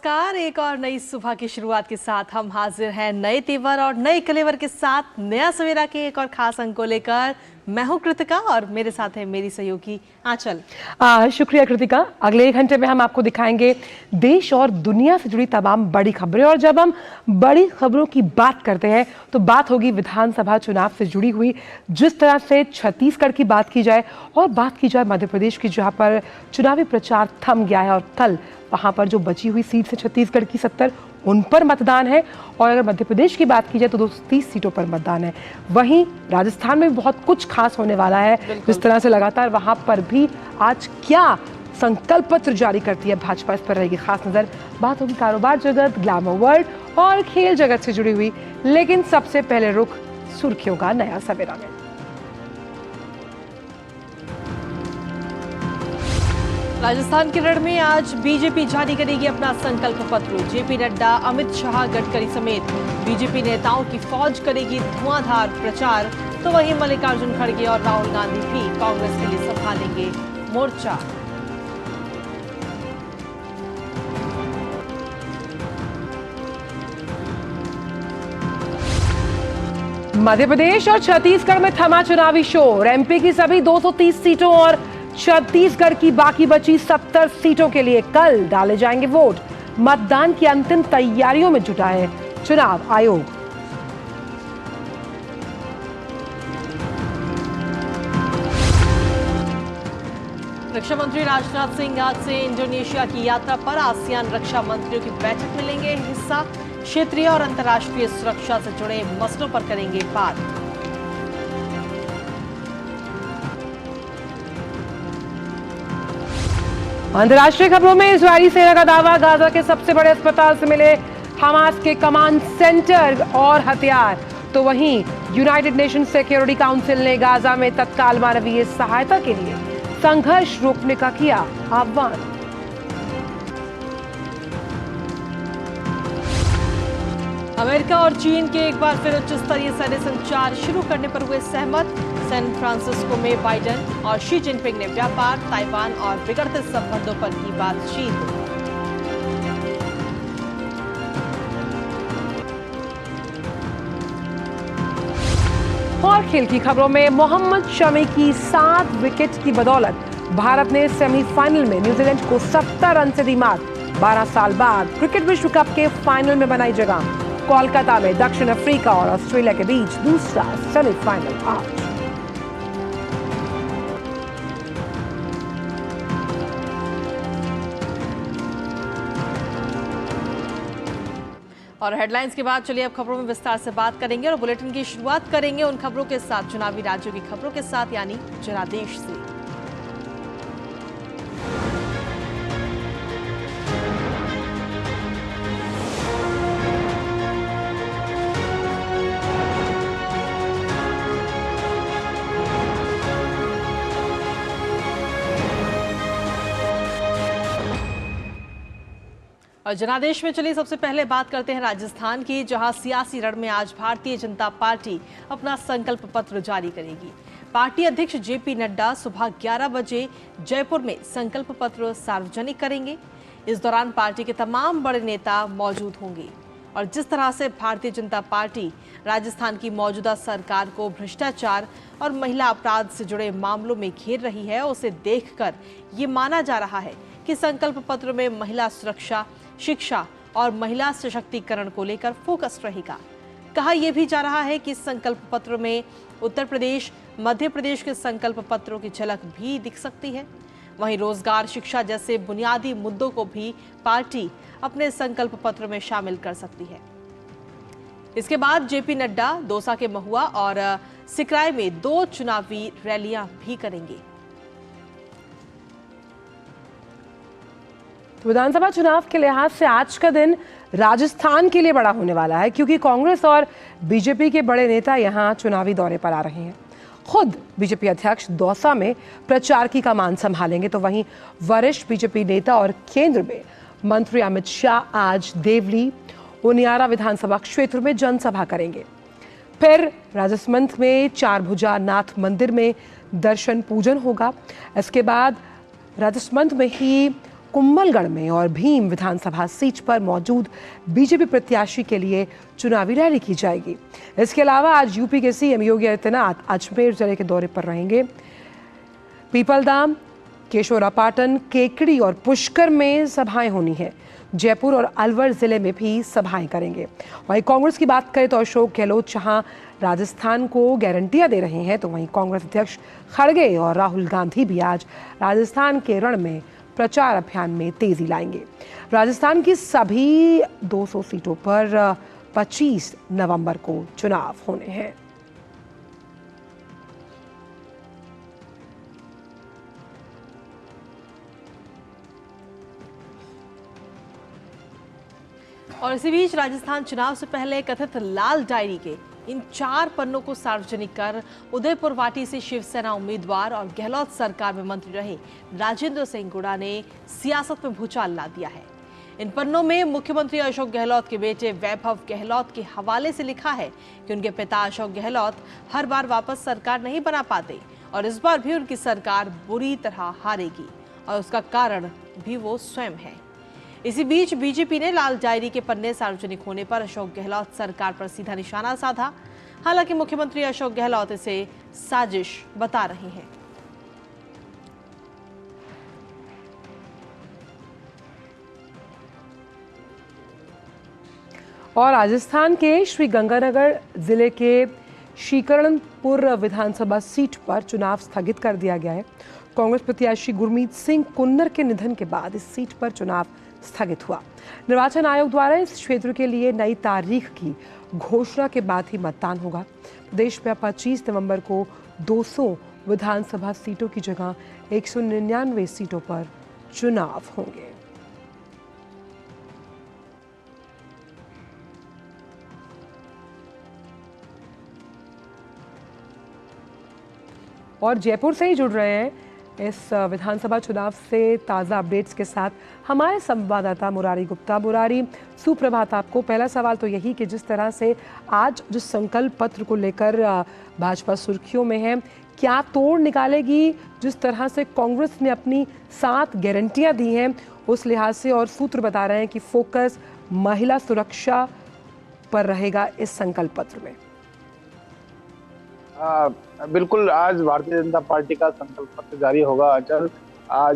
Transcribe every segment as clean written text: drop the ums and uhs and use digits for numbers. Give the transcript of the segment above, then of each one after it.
नमस्कार। एक और नई सुबह की शुरुआत के साथ हम हाजिर हैं नए तेवर और नए कलेवर के साथ नया सवेरा के एक और खास अंक को लेकर। मैं हूं कृतिका और मेरे साथ है मेरी सहयोगी आंचल। शुक्रिया कृतिका। अगले 1 घंटे में हम आपको दिखाएंगे देश और दुनिया से जुड़ी तमाम बड़ी खबरें। और जब हम बड़ी खबरों की बात करते हैं तो बात होगी विधानसभा चुनाव से जुड़ी हुई। जिस तरह से छत्तीसगढ़ की बात की जाए और बात की जाए मध्य प्रदेश की, जहां पर चुनावी प्रचार थम गया है और कल वहां पर जो बची हुई सीट से छत्तीसगढ़ की 70 उन पर मतदान है। और अगर मध्य प्रदेश की बात की जाए तो 230 सीटों पर मतदान है। वहीं राजस्थान में भी बहुत कुछ खास होने वाला है। जिस तरह से लगातार वहां पर भी आज क्या संकल्प पत्र जारी करती है भाजपा, इस पर रहेगी खास नजर। बात होगी कारोबार जगत, ग्लैमर वर्ल्ड और खेल जगत से जुड़ी हुई। लेकिन सबसे पहले रुख सुर्खियों का नया सवेरा में। राजस्थान के रण में आज बीजेपी जारी करेगी अपना संकल्प पत्र। जेपी नड्डा, अमित शाह, गडकरी समेत बीजेपी नेताओं की फौज करेगी धुआंधार प्रचार। तो वहीं मल्लिकार्जुन खड़गे और राहुल गांधी भी कांग्रेस के लिए संभालेंगे मोर्चा। मध्य प्रदेश और छत्तीसगढ़ में थमा चुनावी शोर। एमपी की सभी 230 सीटों और छत्तीसगढ़ की बाकी बची 70 सीटों के लिए कल डाले जाएंगे वोट। मतदान की अंतिम तैयारियों में जुटा है चुनाव आयोग। रक्षा मंत्री राजनाथ सिंह आज से इंडोनेशिया की यात्रा पर। आसियान रक्षा मंत्रियों की बैठक में लेंगे हिस्सा। क्षेत्रीय और अंतर्राष्ट्रीय सुरक्षा से जुड़े मसलों पर करेंगे बात। अंतर्राष्ट्रीय खबरों में इजरायली सेना का दावा, गाजा के सबसे बड़े अस्पताल से मिले हमास के कमांड सेंटर और हथियार। तो वहीं यूनाइटेड नेशन सिक्योरिटी काउंसिल ने गाजा में तत्काल मानवीय सहायता के लिए संघर्ष रोकने का किया आह्वान। अमेरिका और चीन के एक बार फिर उच्च स्तरीय सैन्य संचार शुरू करने पर हुए सहमत। सैन फ्रांसिस्को में बाइडेन और शी जिनपिंग ने व्यापार, ताइवान और बिगड़ते संबंधों पर की बातचीत। और खेल की खबरों में मोहम्मद शमी की 7 विकेट की बदौलत भारत ने सेमीफाइनल में न्यूजीलैंड को 70 रन से दी मात। 12 साल बाद क्रिकेट विश्व कप के फाइनल में बनाई जगह। कोलकाता में दक्षिण अफ्रीका और ऑस्ट्रेलिया के बीच दूसरा सेमीफाइनल आज। और हेडलाइंस के बाद चलिए अब खबरों में विस्तार से बात करेंगे और बुलेटिन की शुरुआत करेंगे उन खबरों के साथ, चुनावी राज्यों की खबरों के साथ, यानी जनादेश से। और जनादेश में चलिए सबसे पहले बात करते हैं राजस्थान की, जहां सियासी रण में आज भारतीय जनता पार्टी अपना संकल्प पत्र जारी करेगी। पार्टी अध्यक्ष जेपी नड्डा सुबह 11 बजे जयपुर में संकल्प पत्र सार्वजनिक करेंगे। इस दौरान पार्टी के तमाम बड़े नेता मौजूद होंगे। और जिस तरह से भारतीय जनता पार्टी राजस्थान की मौजूदा सरकार को भ्रष्टाचार और महिला अपराध से जुड़े मामलों में घेर रही है, उसे देखकर ये माना जा रहा है कि संकल्प पत्र में महिला सुरक्षा, शिक्षा और महिला सशक्तिकरण को लेकर फोकस रहेगा। कहा यह भी जा रहा है कि संकल्प पत्र में उत्तर प्रदेश, मध्य प्रदेश के संकल्प पत्रों की झलक भी दिख सकती है। वहीं रोजगार, शिक्षा जैसे बुनियादी मुद्दों को भी पार्टी अपने संकल्प पत्र में शामिल कर सकती है। इसके बाद जेपी नड्डा दौसा के महुआ और सिकराय में 2 चुनावी रैलियां भी करेंगे। विधानसभा चुनाव के लिहाज से आज का दिन राजस्थान के लिए बड़ा होने वाला है, क्योंकि कांग्रेस और बीजेपी के बड़े नेता यहां चुनावी दौरे पर आ रहे हैं। खुद बीजेपी अध्यक्ष दौसा में प्रचार की कमान संभालेंगे। तो वहीं वरिष्ठ बीजेपी नेता और केंद्र में मंत्री अमित शाह आज देवली, उनियारा विधानसभा क्षेत्र में जनसभा करेंगे। फिर राजसमंद में चारभुजा नाथ मंदिर में दर्शन पूजन होगा। इसके बाद राजसमंद में ही कुंभलगढ़ में और भीम विधानसभा सीट पर मौजूद बीजेपी प्रत्याशी के लिए चुनावी रैली की जाएगी। इसके अलावा आज यूपी के सीएम योगी आदित्यनाथ अजमेर जिले के दौरे पर रहेंगे। पीपलदाम, केशोरापाटन, केकड़ी और पुष्कर में सभाएं होनी है। जयपुर और अलवर जिले में भी सभाएं करेंगे। वहीं कांग्रेस की बात करें तो अशोक गहलोत जहां राजस्थान को गारंटियां दे रहे हैं, तो वहीं कांग्रेस अध्यक्ष खड़गे और राहुल गांधी भी आज राजस्थान के रण में प्रचार अभियान में तेजी लाएंगे। राजस्थान की सभी 200 सीटों पर 25 नवंबर को चुनाव होने हैं। और इसी बीच राजस्थान चुनाव से पहले कथित लाल डायरी के इन 4 पन्नों को सार्वजनिक कर उदयपुर वाटी से शिवसेना उम्मीदवार और गहलोत सरकार में मंत्री रहे राजेंद्र सिंह गुड़ा ने सियासत में भूचाल ला दिया है। इन पन्नों में मुख्यमंत्री अशोक गहलोत के बेटे वैभव गहलोत के हवाले से लिखा है कि उनके पिता अशोक गहलोत हर बार वापस सरकार नहीं बना पाते और इस बार भी उनकी सरकार बुरी तरह हारेगी और उसका कारण भी वो स्वयं है। इसी बीच बीजेपी ने लाल डायरी के पन्ने सार्वजनिक होने पर अशोक गहलोत सरकार पर सीधा निशाना साधा। हालांकि मुख्यमंत्री अशोक गहलोत इसे साजिश बता रहे हैं। और राजस्थान के श्री गंगानगर जिले के श्रीकरणपुर विधानसभा सीट पर चुनाव स्थगित कर दिया गया है। कांग्रेस प्रत्याशी गुरमीत सिंह कुन्नर के निधन के बाद इस सीट पर चुनाव स्थगित हुआ। निर्वाचन आयोग द्वारा इस क्षेत्र के लिए नई तारीख की घोषणा के बाद ही मतदान होगा। प्रदेश में 25 नवंबर को 200 विधानसभा सीटों की जगह 199 सीटों पर चुनाव होंगे। और जयपुर से ही जुड़ रहे हैं इस विधानसभा चुनाव से ताज़ा अपडेट्स के साथ हमारे संवाददाता मुरारी गुप्ता। मुरारी, सुप्रभात आपको। पहला सवाल तो यही कि जिस तरह से आज जिस संकल्प पत्र को लेकर भाजपा सुर्खियों में है, क्या तोड़ निकालेगी जिस तरह से कांग्रेस ने अपनी 7 गारंटियां दी हैं उस लिहाज से, और सूत्र बता रहे हैं कि फोकस महिला सुरक्षा पर रहेगा इस संकल्प पत्र में। बिल्कुल, आज भारतीय जनता पार्टी का संकल्प पत्र जारी होगा अचल,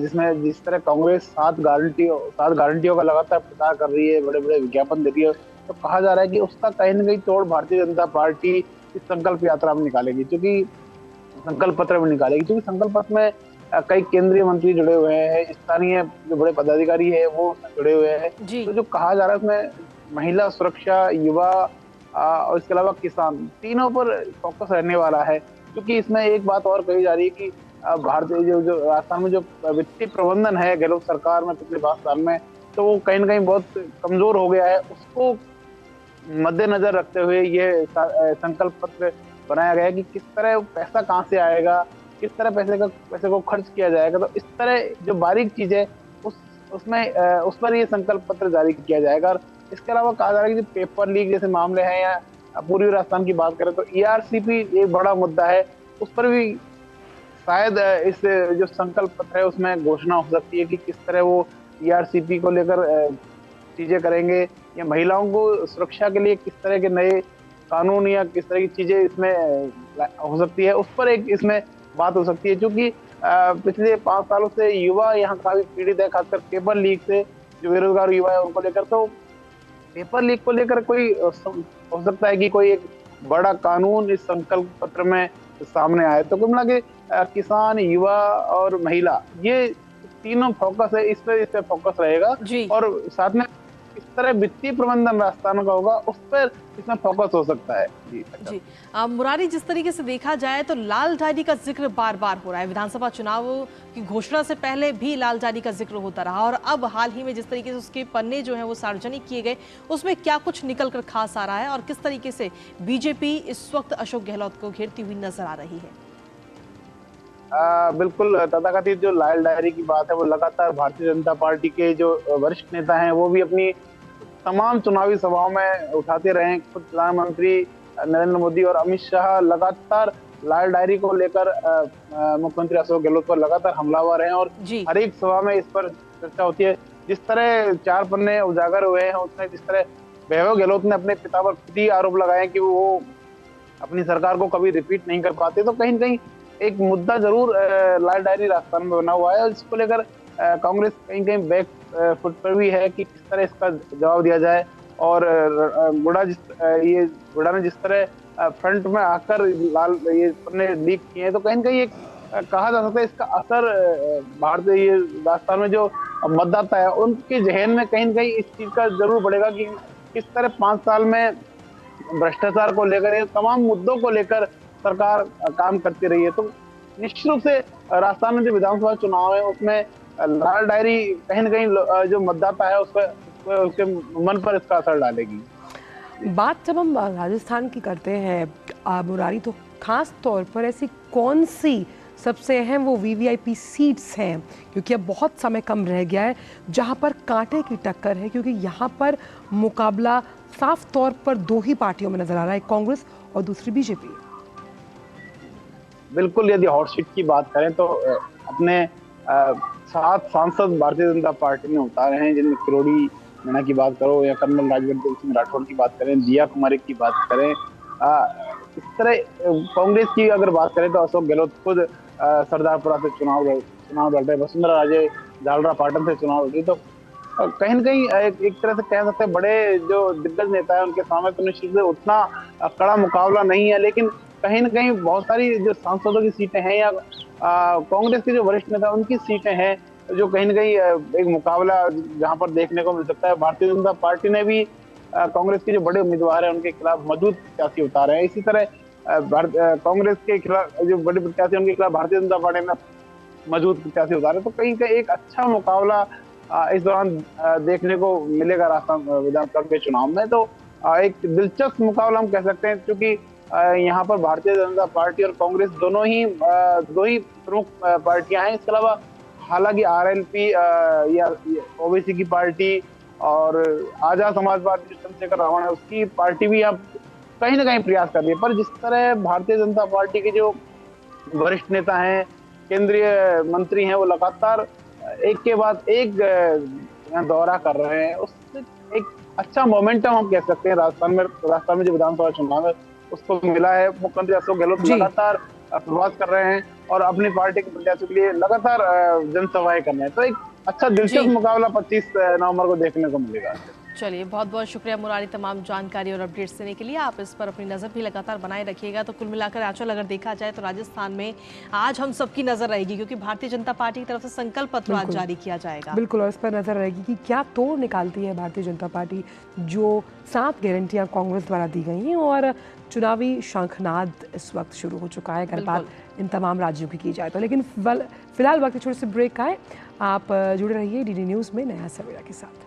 जिसमें जिस तरह कांग्रेस 7 गारंटियों का लगातार प्रचार कर रही है, बड़े बड़े विज्ञापन दे रही है, तो कहा जा रहा है कि उसका कहीं न कहीं तोड़ भारतीय जनता पार्टी इस संकल्प यात्रा में निकालेगी, क्योंकि संकल्प पत्र में निकालेगी, क्योंकि संकल्प पत्र में कई केंद्रीय मंत्री जुड़े हुए हैं, स्थानीय जो बड़े पदाधिकारी है वो जुड़े हुए हैं। तो जो कहा जा रहा है उसमें महिला सुरक्षा, युवा और इसके अलावा किसान, तीनों पर फोकस रहने वाला है। क्योंकि इसमें एक बात और कही जा रही है कि भारतीय जो राजस्थान में जो वित्तीय प्रबंधन है गहलोत सरकार में पिछले 5 साल में, तो वो कहीं न कहीं बहुत कमजोर हो गया है। उसको मद्देनजर रखते हुए ये संकल्प पत्र बनाया गया है कि किस तरह पैसा कहाँ से आएगा, किस तरह पैसे को खर्च किया जाएगा। तो इस तरह जो बारीक चीज है उस पर ये संकल्प पत्र जारी किया जाएगा। और इसके अलावा कहा जा रहा है कि जो पेपर लीक जैसे मामले हैं या पूर्वी राजस्थान की बात करें तो ईआरसीपी एक बड़ा मुद्दा है, उस पर भी शायद इस जो संकल्प पत्र है उसमें घोषणा हो सकती है कि किस तरह वो ईआरसीपी को लेकर चीजें करेंगे, या महिलाओं को सुरक्षा के लिए किस तरह के नए कानून या किस तरह की चीजें इसमें हो सकती है, उस पर एक इसमें बात हो सकती है। क्योंकि पिछले 5 सालों से युवा यहाँ काफी पीड़ित है, खासकर पेपर लीक से जो बेरोजगार युवा है उनको लेकर। तो पेपर लीक को लेकर कोई हो सकता है कि कोई एक बड़ा कानून इस संकल्प पत्र में सामने आए। तो कुल मिला के किसान, युवा और महिला, ये तीनों फोकस है, इस पे फोकस रहेगा। और साथ में किस तरह वित्तीय प्रबंधन राजस्थान का होगा उस पर इसमें फोकस हो सकता है। जी मुरारी, जिस तरीके से देखा जाए तो लाल डायरी का जिक्र बार बार हो रहा है। विधानसभा चुनाव की घोषणा से पहले भी लाल डायरी का जिक्र होता रहा, और अब हाल ही में जिस तरीके से उसके पन्ने जो हैं वो सार्वजनिक किए गए, उसमें क्या कुछ निकल कर खास आ रहा है और किस तरीके से बीजेपी इस वक्त अशोक गहलोत को घेरती हुई नजर आ रही है? बिल्कुल, तथाकथित जो लाल डायरी की बात है वो लगातार भारतीय जनता पार्टी के जो वरिष्ठ नेता हैं वो भी अपनी तमाम चुनावी सभाओं में उठाते रहे। खुद प्रधानमंत्री नरेंद्र मोदी और अमित शाह लगातार लाल डायरी को लेकर मुख्यमंत्री अशोक गहलोत पर लगातार हमलावर हैं और हर एक सभा में इस पर चर्चा होती है। जिस तरह 4 पन्ने उजागर हुए हैं, उसमें जिस तरह वैभव गहलोत ने अपने पिता पर खुद ही आरोप लगाए कि वो अपनी सरकार को कभी रिपीट नहीं कर पाते, तो कहीं न कहीं एक मुद्दा जरूर लाल डायरी राजस्थान में बना हुआ है और इसको लेकर कांग्रेस कहीं बैक फुट पर भी है कि किस तरह इसका जवाब दिया जाए। और गुड़ा ने जिस तरह फ्रंट में आकर ये पन्ने लीक किए हैं, तो कहीं न कहीं एक कहा जा सकता है इसका असर भारतीय राजस्थान में जो मतदाता है उनके जहन में कहीं न कहीं इस चीज का जरूर पड़ेगा कि किस तरह 5 साल में भ्रष्टाचार को लेकर, ये तमाम मुद्दों को लेकर सरकार काम करती रही है। तो निश्चित रूप से राजस्थान में जो विधानसभा चुनाव है उसमें लाल डायरी कहीं न कहीं जो मतदाता है उसके मन पर इसका असर डालेगी। बात जब हम राजस्थान की करते हैं मुरारी, तो खास तौर पर ऐसी कौन सी सबसे अहम वो वीवीआईपी सीट्स हैं, क्योंकि अब बहुत समय कम रह गया है, जहां पर कांटे की टक्कर है, क्योंकि यहाँ पर मुकाबला साफ तौर पर 2 ही पार्टियों में नजर आ रहा है, कांग्रेस और दूसरी बीजेपी। बिल्कुल, यदि हॉट सीट की बात करें तो अपने 7 सांसद भारतीय जनता पार्टी ने उतारे हैं, जिनमें किरोड़ी मीणा की बात करो या कर्नल राजवर्धन सिंह राठौड़ की बात करें, दिया कुमारी की बात करें, इस तरह कांग्रेस की अगर बात करें तो अशोक गहलोत खुद सरदारपुरा से चुनाव लड़ रहे, वसुंधरा राजे झालरा पाटन से चुनाव लड़ रही। तो कहीं न कहीं एक तरह से कह सकते हैं बड़े जो दिग्गज नेता है उनके सामने तो निश्चित से उतना कड़ा मुकाबला नहीं है, लेकिन कहीं न कहीं बहुत सारी जो सांसदों की सीटें हैं या कांग्रेस के जो वरिष्ठ नेता उनकी सीटें हैं, जो कहीं न कहीं एक मुकाबला जहां पर देखने को मिल सकता है। भारतीय जनता पार्टी ने भी कांग्रेस के जो बड़े उम्मीदवार हैं उनके खिलाफ मजबूत प्रत्याशी उतारे हैं। इसी तरह कांग्रेस के खिलाफ जो बड़े प्रत्याशी उनके खिलाफ भारतीय जनता पार्टी ने मजबूत प्रत्याशी उतारे। तो कहीं का एक अच्छा मुकाबला इस दौरान देखने को मिलेगा राजस्थान विधानसभा के चुनाव में। तो एक दिलचस्प मुकाबला हम कह सकते हैं, क्योंकि यहाँ पर भारतीय जनता पार्टी और कांग्रेस दो ही प्रमुख पार्टियां हैं। इसके अलावा हालांकि आरएलपी या ओबीसी की पार्टी और आजाद समाज पार्टी चंद्रशेखर रावण है उसकी पार्टी भी अब कहीं ना कहीं प्रयास कर रही है। पर जिस तरह भारतीय जनता पार्टी के जो वरिष्ठ नेता हैं, केंद्रीय मंत्री हैं, वो लगातार एक के बाद एक दौरा कर रहे हैं, उससे एक अच्छा मोमेंटम हम कह सकते हैं राजस्थान में जो विधानसभा चुनाव है उसको मिला है। मुख्यमंत्री अशोक गहलोत लगातार प्रवास कर रहे हैं और अपनी पार्टी के प्रत्याशियों के लिए लगातार जनसभाएं कर रहे हैं। तो एक अच्छा दिलचस्प मुकाबला 25 नवंबर को देखने को मिलेगा। चलिए, बहुत बहुत शुक्रिया मुरारी तमाम जानकारी और अपडेट्स देने के लिए। आप इस पर अपनी नज़र भी लगातार बनाए रखिएगा। तो कुल मिलाकर आंचल अगर देखा जाए तो राजस्थान में आज हम सबकी नज़र रहेगी, क्योंकि भारतीय जनता पार्टी की तरफ से संकल्प पत्र आज जारी किया जाएगा। बिल्कुल, और इस पर नजर रहेगी कि क्या तोड़ निकालती है भारतीय जनता पार्टी, जो 7 गारंटियां कांग्रेस द्वारा दी गई हैं और चुनावी शंखनाद इस वक्त शुरू हो चुका है। अगर बात इन तमाम राज्यों की जाए तो, लेकिन फिलहाल वक्त छोटे से ब्रेक का है। आप जुड़े रहिए डीडी न्यूज़ में नया सवेरा के साथ।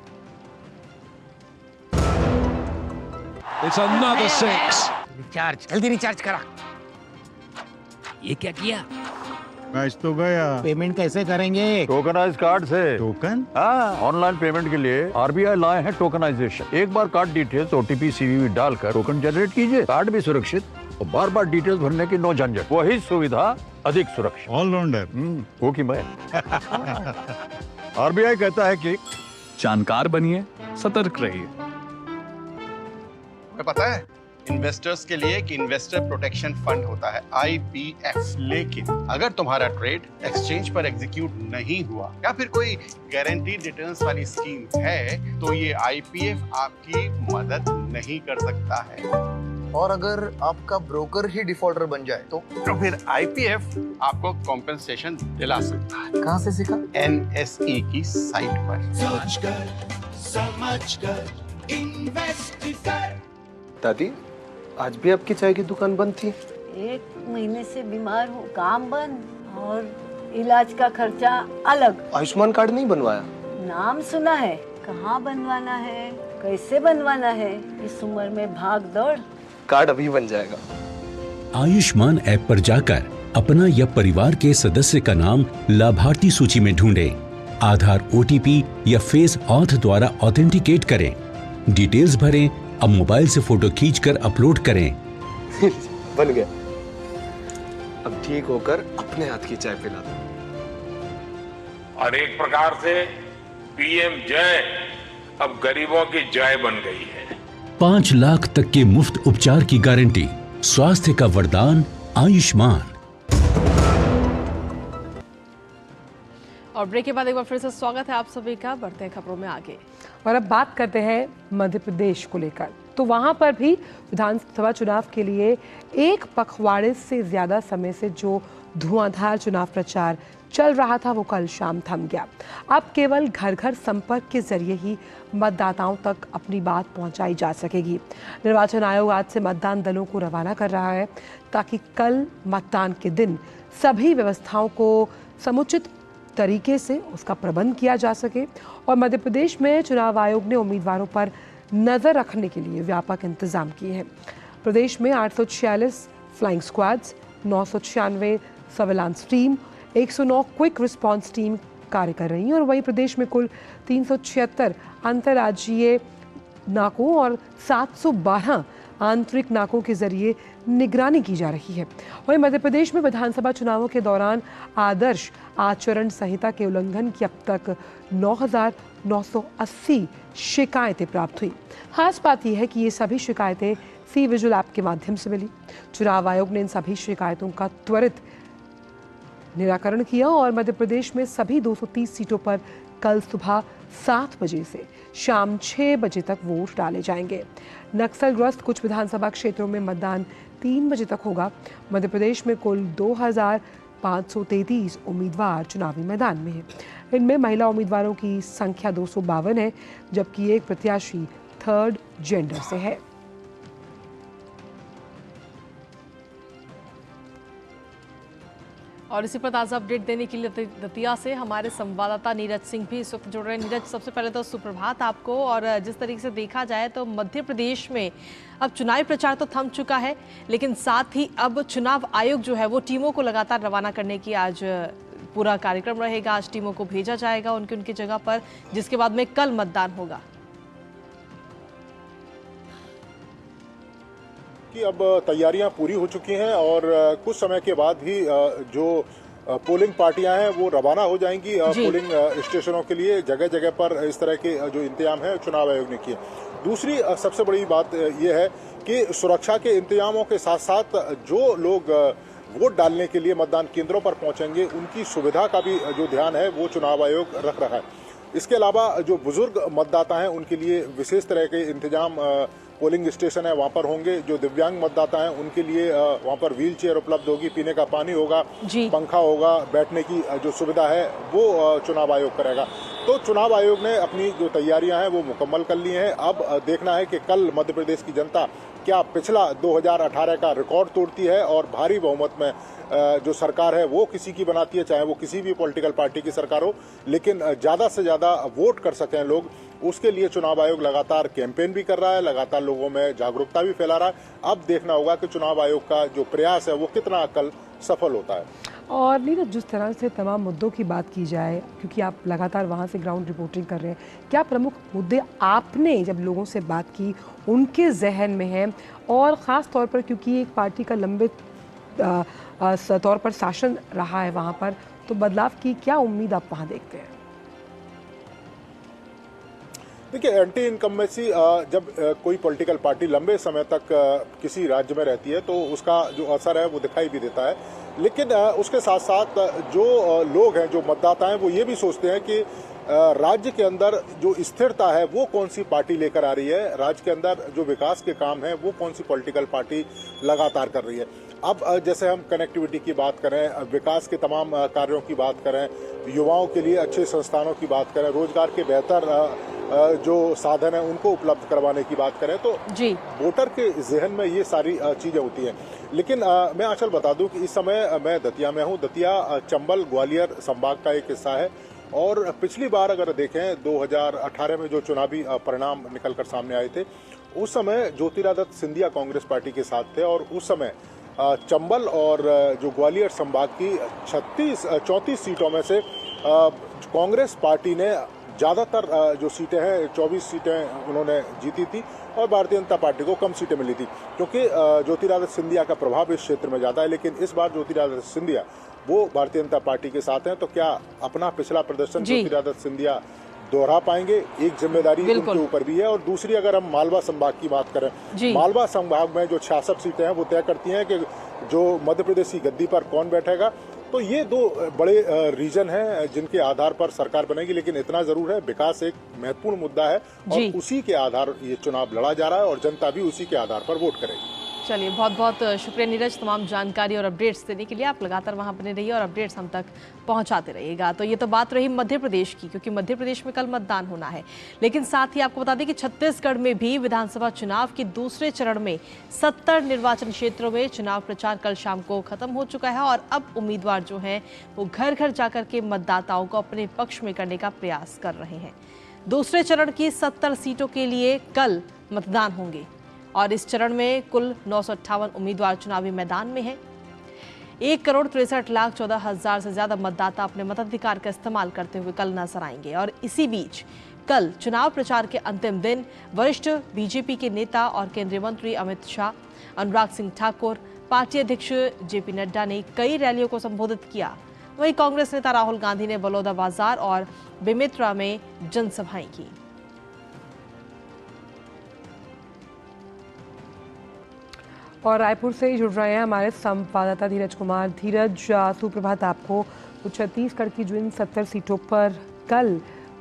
It's another 6. रिचार्ज, जल्दी रिचार्ज करा। ये क्या किया? मैच तो गया। पेमेंट कैसे करेंगे? टोकनाइज कार्ड से। टोकन? हाँ, ऑनलाइन पेमेंट के लिए आरबीआई लाए हैं टोकनाइजेशन। एक बार कार्ड डिटेल्स, ओटीपी, सीवीवी डालकर टोकन जनरेट कीजिए। कार्ड भी सुरक्षित और बार बार डिटेल्स भरने की नो झंझट। वही सुविधा अधिक सुरक्षित। ऑलराउंडर वो की मैं। आरबीआई कहता है कि जानकार बनिए, सतर्क रहिए। पता है इन्वेस्टर्स के लिए कि इन्वेस्टर प्रोटेक्शन फंड होता है IPF, लेकिन अगर तुम्हारा ट्रेड एक्सचेंज पर एग्जीक्यूट नहीं हुआ या फिर कोई गारंटीड रिटर्न्स वाली स्कीम है तो ये IPF आपकी मदद नहीं कर सकता है। और अगर आपका ब्रोकर ही डिफॉल्टर बन जाए तो फिर IPF आपको कॉम्पेंसेशन दिला सकता है। कहाँ से सीखा? NSE की साइट पर। समझकर दादी, आज भी आपकी चाय की दुकान बंद थी? 1 महीने से बीमार हूँ, काम बंद और इलाज का खर्चा अलग। आयुष्मान कार्ड नहीं बनवाया? नाम सुना है, कहाँ बनवाना है, कैसे बनवाना है, इस उम्र में भाग दौड़। कार्ड अभी बन जाएगा। आयुष्मान ऐप पर जाकर अपना या परिवार के सदस्य का नाम लाभार्थी सूची में ढूंढें, आधार, OTP या फेस ऑथ द्वारा ऑथेंटिकेट करें, डिटेल्स भरें, अब मोबाइल से फोटो खींचकर अपलोड करें। बन गया। अब ठीक होकर अपने हाथ की चाय पिला दो। और एक प्रकार से पीएम जय अब गरीबों की जय बन गई है। 5 लाख तक के मुफ्त उपचार की गारंटी, स्वास्थ्य का वरदान आयुष्मान। और ब्रेक के बाद एक बार फिर से स्वागत है आप सभी का। बढ़ते हैं खबरों में आगे और अब बात करते हैं मध्य प्रदेश को लेकर। तो वहां पर भी विधानसभा चुनाव के लिए एक पखवाड़े से ज्यादा समय से जो धुआंधार चुनाव प्रचार चल रहा था वो कल शाम थम गया। अब केवल घर घर संपर्क के जरिए ही मतदाताओं तक अपनी बात पहुंचाई जा सकेगी। निर्वाचन आयोग आज से मतदान दलों को रवाना कर रहा है ताकि कल मतदान के दिन सभी व्यवस्थाओं को समुचित तरीके से उसका प्रबंध किया जा सके। और मध्य प्रदेश में चुनाव आयोग ने उम्मीदवारों पर नजर रखने के लिए व्यापक इंतजाम किए हैं। प्रदेश में 846 flying squads, 996 surveillance team, 109 quick response team कार्य कर रही हैं। और वहीं प्रदेश में कुल 376 अंतर्राज्यीय नाकों और 712 आंतरिक नाकों के जरिए निगरानी की जा रही है। वहीं मध्य प्रदेश में विधानसभा चुनावों के दौरान आदर्श आचरण संहिता के उल्लंघन की अब तक 9,980 शिकायतें प्राप्त हुई। खास बात यह है कि ये सभी शिकायतें सी विजिल ऐप के माध्यम से मिली। चुनाव आयोग ने इन सभी शिकायतों का त्वरित निराकरण किया और मध्य प्रदेश में सभी 230 सीटों पर कल सुबह 7 बजे से शाम 6 बजे तक वोट डाले जाएंगे। नक्सलग्रस्त कुछ विधानसभा क्षेत्रों में मतदान 3 बजे तक होगा। मध्य प्रदेश में कुल 2,533 उम्मीदवार चुनावी मैदान में हैं। इनमें महिला उम्मीदवारों की संख्या 252 है, जबकि एक प्रत्याशी थर्ड जेंडर से है। और इसी पर ताज़ा अपडेट देने के लिए दतिया से हमारे संवाददाता नीरज सिंह भी इस वक्त जुड़ रहे हैं। नीरज, सबसे पहले तो सुप्रभात आपको। और जिस तरीके से देखा जाए तो मध्य प्रदेश में अब चुनावी प्रचार तो थम चुका है, लेकिन साथ ही अब चुनाव आयोग जो है वो टीमों को लगातार रवाना करने की आज पूरा कार्यक्रम रहेगा। आज टीमों को भेजा जाएगा उनकी जगह पर, जिसके बाद में कल मतदान होगा। कि अब तैयारियां पूरी हो चुकी हैं और कुछ समय के बाद ही जो पोलिंग पार्टियां हैं वो रवाना हो जाएंगी पोलिंग स्टेशनों के लिए। जगह जगह पर इस तरह के जो इंतजाम है चुनाव आयोग ने किए। दूसरी सबसे बड़ी बात यह है कि सुरक्षा के इंतजामों के साथ साथ जो लोग वोट डालने के लिए मतदान केंद्रों पर पहुंचेंगे उनकी सुविधा का भी जो ध्यान है वो चुनाव आयोग रख रहा है। इसके अलावा जो बुजुर्ग मतदाता हैं उनके लिए विशेष तरह के इंतजाम पोलिंग स्टेशन है वहाँ पर होंगे। जो दिव्यांग मतदाता हैं उनके लिए वहाँ पर व्हील चेयर उपलब्ध होगी, पीने का पानी होगा, पंखा होगा, बैठने की जो सुविधा है वो चुनाव आयोग करेगा। तो चुनाव आयोग ने अपनी जो तैयारियां हैं वो मुकम्मल कर ली हैं। अब देखना है कि कल मध्य प्रदेश की जनता क्या पिछला 2018 का रिकॉर्ड तोड़ती है और भारी बहुमत में जो सरकार है वो किसी की बनाती है, चाहे वो किसी भी पॉलिटिकल पार्टी की सरकार हो, लेकिन ज़्यादा से ज़्यादा वोट कर सकें लोग। उसके लिए चुनाव आयोग लगातार कैंपेन भी कर रहा है, लगातार लोगों में जागरूकता भी फैला रहा है। अब देखना होगा कि चुनाव आयोग का जो प्रयास है वो कितना कल सफल होता है। और नीरज, जिस तरह से तमाम मुद्दों की बात की जाए, क्योंकि आप लगातार वहाँ से ग्राउंड रिपोर्टिंग कर रहे हैं, क्या प्रमुख मुद्दे आपने जब लोगों से बात की उनके जहन में हैं? और ख़ास तौर पर क्योंकि एक पार्टी का लंबे तौर पर शासन रहा है वहाँ पर, तो बदलाव की क्या उम्मीद आप वहाँ देखते हैं? देखिए, एंटी इनकम्बेंसी जब कोई पॉलिटिकल पार्टी लंबे समय तक किसी राज्य में रहती है तो उसका जो असर है वो दिखाई भी देता है। लेकिन उसके साथ साथ जो लोग हैं, जो मतदाता हैं, वो ये भी सोचते हैं कि राज्य के अंदर जो स्थिरता है वो कौन सी पार्टी लेकर आ रही है, राज्य के अंदर जो विकास के काम हैं वो कौन सी पॉलिटिकल पार्टी लगातार कर रही है। अब जैसे हम कनेक्टिविटी की बात करें, विकास के तमाम कार्यों की बात करें, युवाओं के लिए अच्छे संस्थानों की बात करें, रोजगार के बेहतर जो साधन है उनको उपलब्ध करवाने की बात करें, तो वोटर के जहन में ये सारी चीजें होती हैं। लेकिन मैं आचल बता दूं कि इस समय मैं दतिया में हूं। दतिया चंबल ग्वालियर संभाग का एक हिस्सा है और पिछली बार अगर देखें 2018 में जो चुनावी परिणाम निकलकर सामने आए थे, उस समय ज्योतिरादित्य सिंधिया कांग्रेस पार्टी के साथ थे और उस समय चंबल और जो ग्वालियर संभाग की 34 सीटों में से कांग्रेस पार्टी ने ज़्यादातर जो सीटें हैं 24 सीटें उन्होंने जीती थी और भारतीय जनता पार्टी को कम सीटें मिली थी, क्योंकि ज्योतिरादित्य सिंधिया का प्रभाव इस क्षेत्र में ज़्यादा है। लेकिन इस बार ज्योतिरादित्य सिंधिया वो भारतीय जनता पार्टी के साथ हैं, तो क्या अपना पिछला प्रदर्शन ज्योतिरादित्य सिंधिया दोहरा पाएंगे, एक जिम्मेदारी उनके ऊपर भी है। और दूसरी, अगर हम मालवा संभाग की बात करें, मालवा संभाग में जो 66 सीटें हैं वो तय करती हैं कि जो मध्य प्रदेश की गद्दी पर कौन बैठेगा। तो ये दो बड़े रीजन हैं जिनके आधार पर सरकार बनेगी। लेकिन इतना जरूर है, विकास एक महत्वपूर्ण मुद्दा है और उसी के आधार ये चुनाव लड़ा जा रहा है और जनता भी उसी के आधार पर वोट करेगी। चलिए, बहुत बहुत शुक्रिया नीरज, तमाम जानकारी और अपडेट्स देने के लिए। आप लगातार वहां बने रहिए और अपडेट्स हम तक पहुंचाते रहिएगा। तो ये तो बात रही मध्य प्रदेश की, क्योंकि मध्य प्रदेश में कल मतदान होना है। लेकिन साथ ही आपको बता दें कि छत्तीसगढ़ में भी विधानसभा चुनाव के दूसरे चरण में 70 निर्वाचन क्षेत्रों में चुनाव प्रचार कल शाम को खत्म हो चुका है और अब उम्मीदवार जो हैं वो घर घर जाकर के मतदाताओं को अपने पक्ष में करने का प्रयास कर रहे हैं। दूसरे चरण की 70 सीटों के लिए कल मतदान होंगे और इस चरण में कुल 958 उम्मीदवार चुनावी मैदान में हैं। 1,63,14,000 से ज्यादा मतदाता अपने मताधिकार का इस्तेमाल करते हुए कल नजर आएंगे। और इसी बीच कल चुनाव प्रचार के अंतिम दिन वरिष्ठ बीजेपी के नेता और केंद्रीय मंत्री अमित शाह, अनुराग सिंह ठाकुर, पार्टी अध्यक्ष जेपी नड्डा ने कई रैलियों को संबोधित किया। वहीं कांग्रेस नेता राहुल गांधी ने बलौदाबाजार और बेमेतरा में जनसभाएं की। और रायपुर से जुड़ रहे हैं हमारे संवाददाता धीरज कुमार। धीरज, सुप्रभात आपको। तो छत्तीसगढ़ की जो इन 70 सीटों पर कल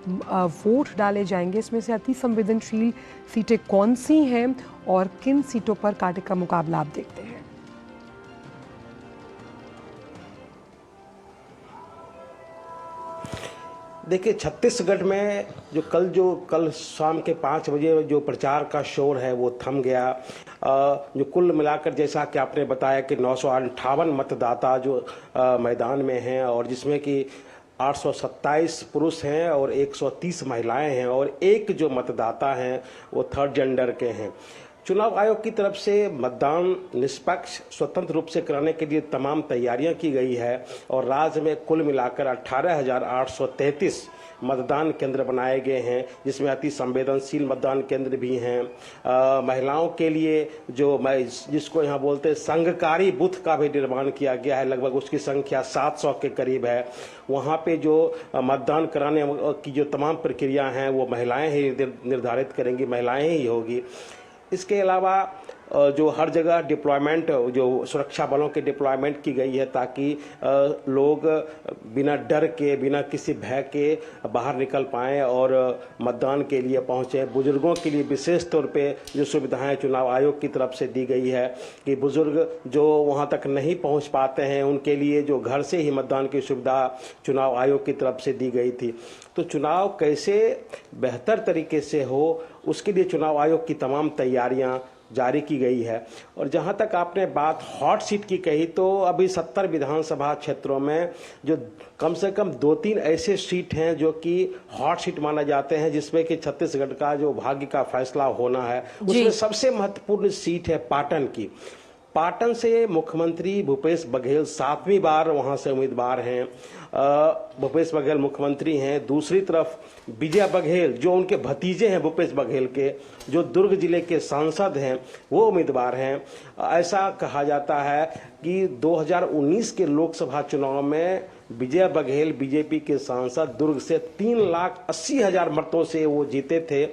वोट डाले जाएंगे, इसमें से अति संवेदनशील सीटें कौन सी हैं और किन सीटों पर कांटे का मुकाबला आप देखते हैं? देखिए, छत्तीसगढ़ में जो कल शाम के 5 बजे जो प्रचार का शोर है वो थम गया। जो कुल मिलाकर, जैसा कि आपने बताया कि 958 मतदाता जो मैदान में हैं और जिसमें कि 827 पुरुष हैं और 130 महिलाएं हैं और एक जो मतदाता हैं वो थर्ड जेंडर के हैं। चुनाव आयोग की तरफ से मतदान निष्पक्ष स्वतंत्र रूप से कराने के लिए तमाम तैयारियां की गई है और राज्य में कुल मिलाकर 18,833 मतदान केंद्र बनाए गए हैं, जिसमें अति संवेदनशील मतदान केंद्र भी हैं। महिलाओं के लिए जिसको यहाँ बोलते हैं संघकारी बूथ का भी निर्माण किया गया है, लगभग उसकी संख्या 700 के करीब है। वहाँ पे जो मतदान कराने की जो तमाम प्रक्रिया हैं वो महिलाएं ही निर्धारित करेंगी, महिलाएं ही होगी। इसके अलावा जो हर जगह डिप्लॉयमेंट, जो सुरक्षा बलों के डिप्लॉयमेंट की गई है ताकि लोग बिना डर के, बिना किसी भय के बाहर निकल पाएं और मतदान के लिए पहुंचे। बुजुर्गों के लिए विशेष तौर पे जो सुविधाएं चुनाव आयोग की तरफ से दी गई है कि बुजुर्ग जो वहां तक नहीं पहुंच पाते हैं उनके लिए जो घर से ही मतदान की सुविधा चुनाव आयोग की तरफ से दी गई थी। तो चुनाव कैसे बेहतर तरीके से हो उसके लिए चुनाव आयोग की तमाम तैयारियां जारी की गई है। और जहां तक आपने बात हॉट सीट की कही, तो अभी 70 विधानसभा क्षेत्रों में जो कम से कम 2-3 ऐसे सीट हैं जो कि हॉट सीट माना जाते हैं, जिसमें कि छत्तीसगढ़ का जो भाग्य का फैसला होना है। उसमें सबसे महत्वपूर्ण सीट है पाटन की। पाटन से मुख्यमंत्री भूपेश बघेल 7वीं बार वहां से उम्मीदवार हैं। भूपेश बघेल मुख्यमंत्री हैं। दूसरी तरफ विजय बघेल जो उनके भतीजे हैं भूपेश बघेल के, जो दुर्ग जिले के सांसद हैं, वो उम्मीदवार हैं। ऐसा कहा जाता है कि 2019 के लोकसभा चुनाव में विजय बघेल बीजेपी के सांसद दुर्ग से 3,80,000 मतों से वो जीते थे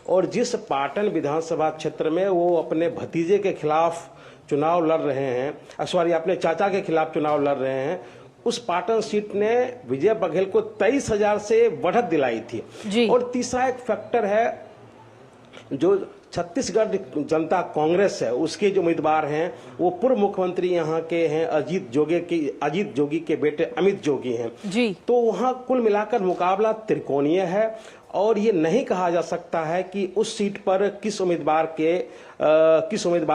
और जिस पाटन विधानसभा क्षेत्र में वो अपने भतीजे के खिलाफ चुनाव लड़ रहे हैं, अपने चाचा के खिलाफ चुनाव लड़ रहे हैं, उस पाटन सीट ने विजय बघेल को 23,000 से बढ़त दिलाई थी। और तीसरा एक फैक्टर है, जो छत्तीसगढ़ जनता कांग्रेस है उसके जो उम्मीदवार हैं वो पूर्व मुख्यमंत्री यहाँ के हैं अजीत जोगी के बेटे अमित जोगी हैं जी। तो वहाँ कुल मिलाकर मुकाबला त्रिकोणीय है और ये नहीं कहा जा सकता है कि उस सीट पर किस उम्मीदवार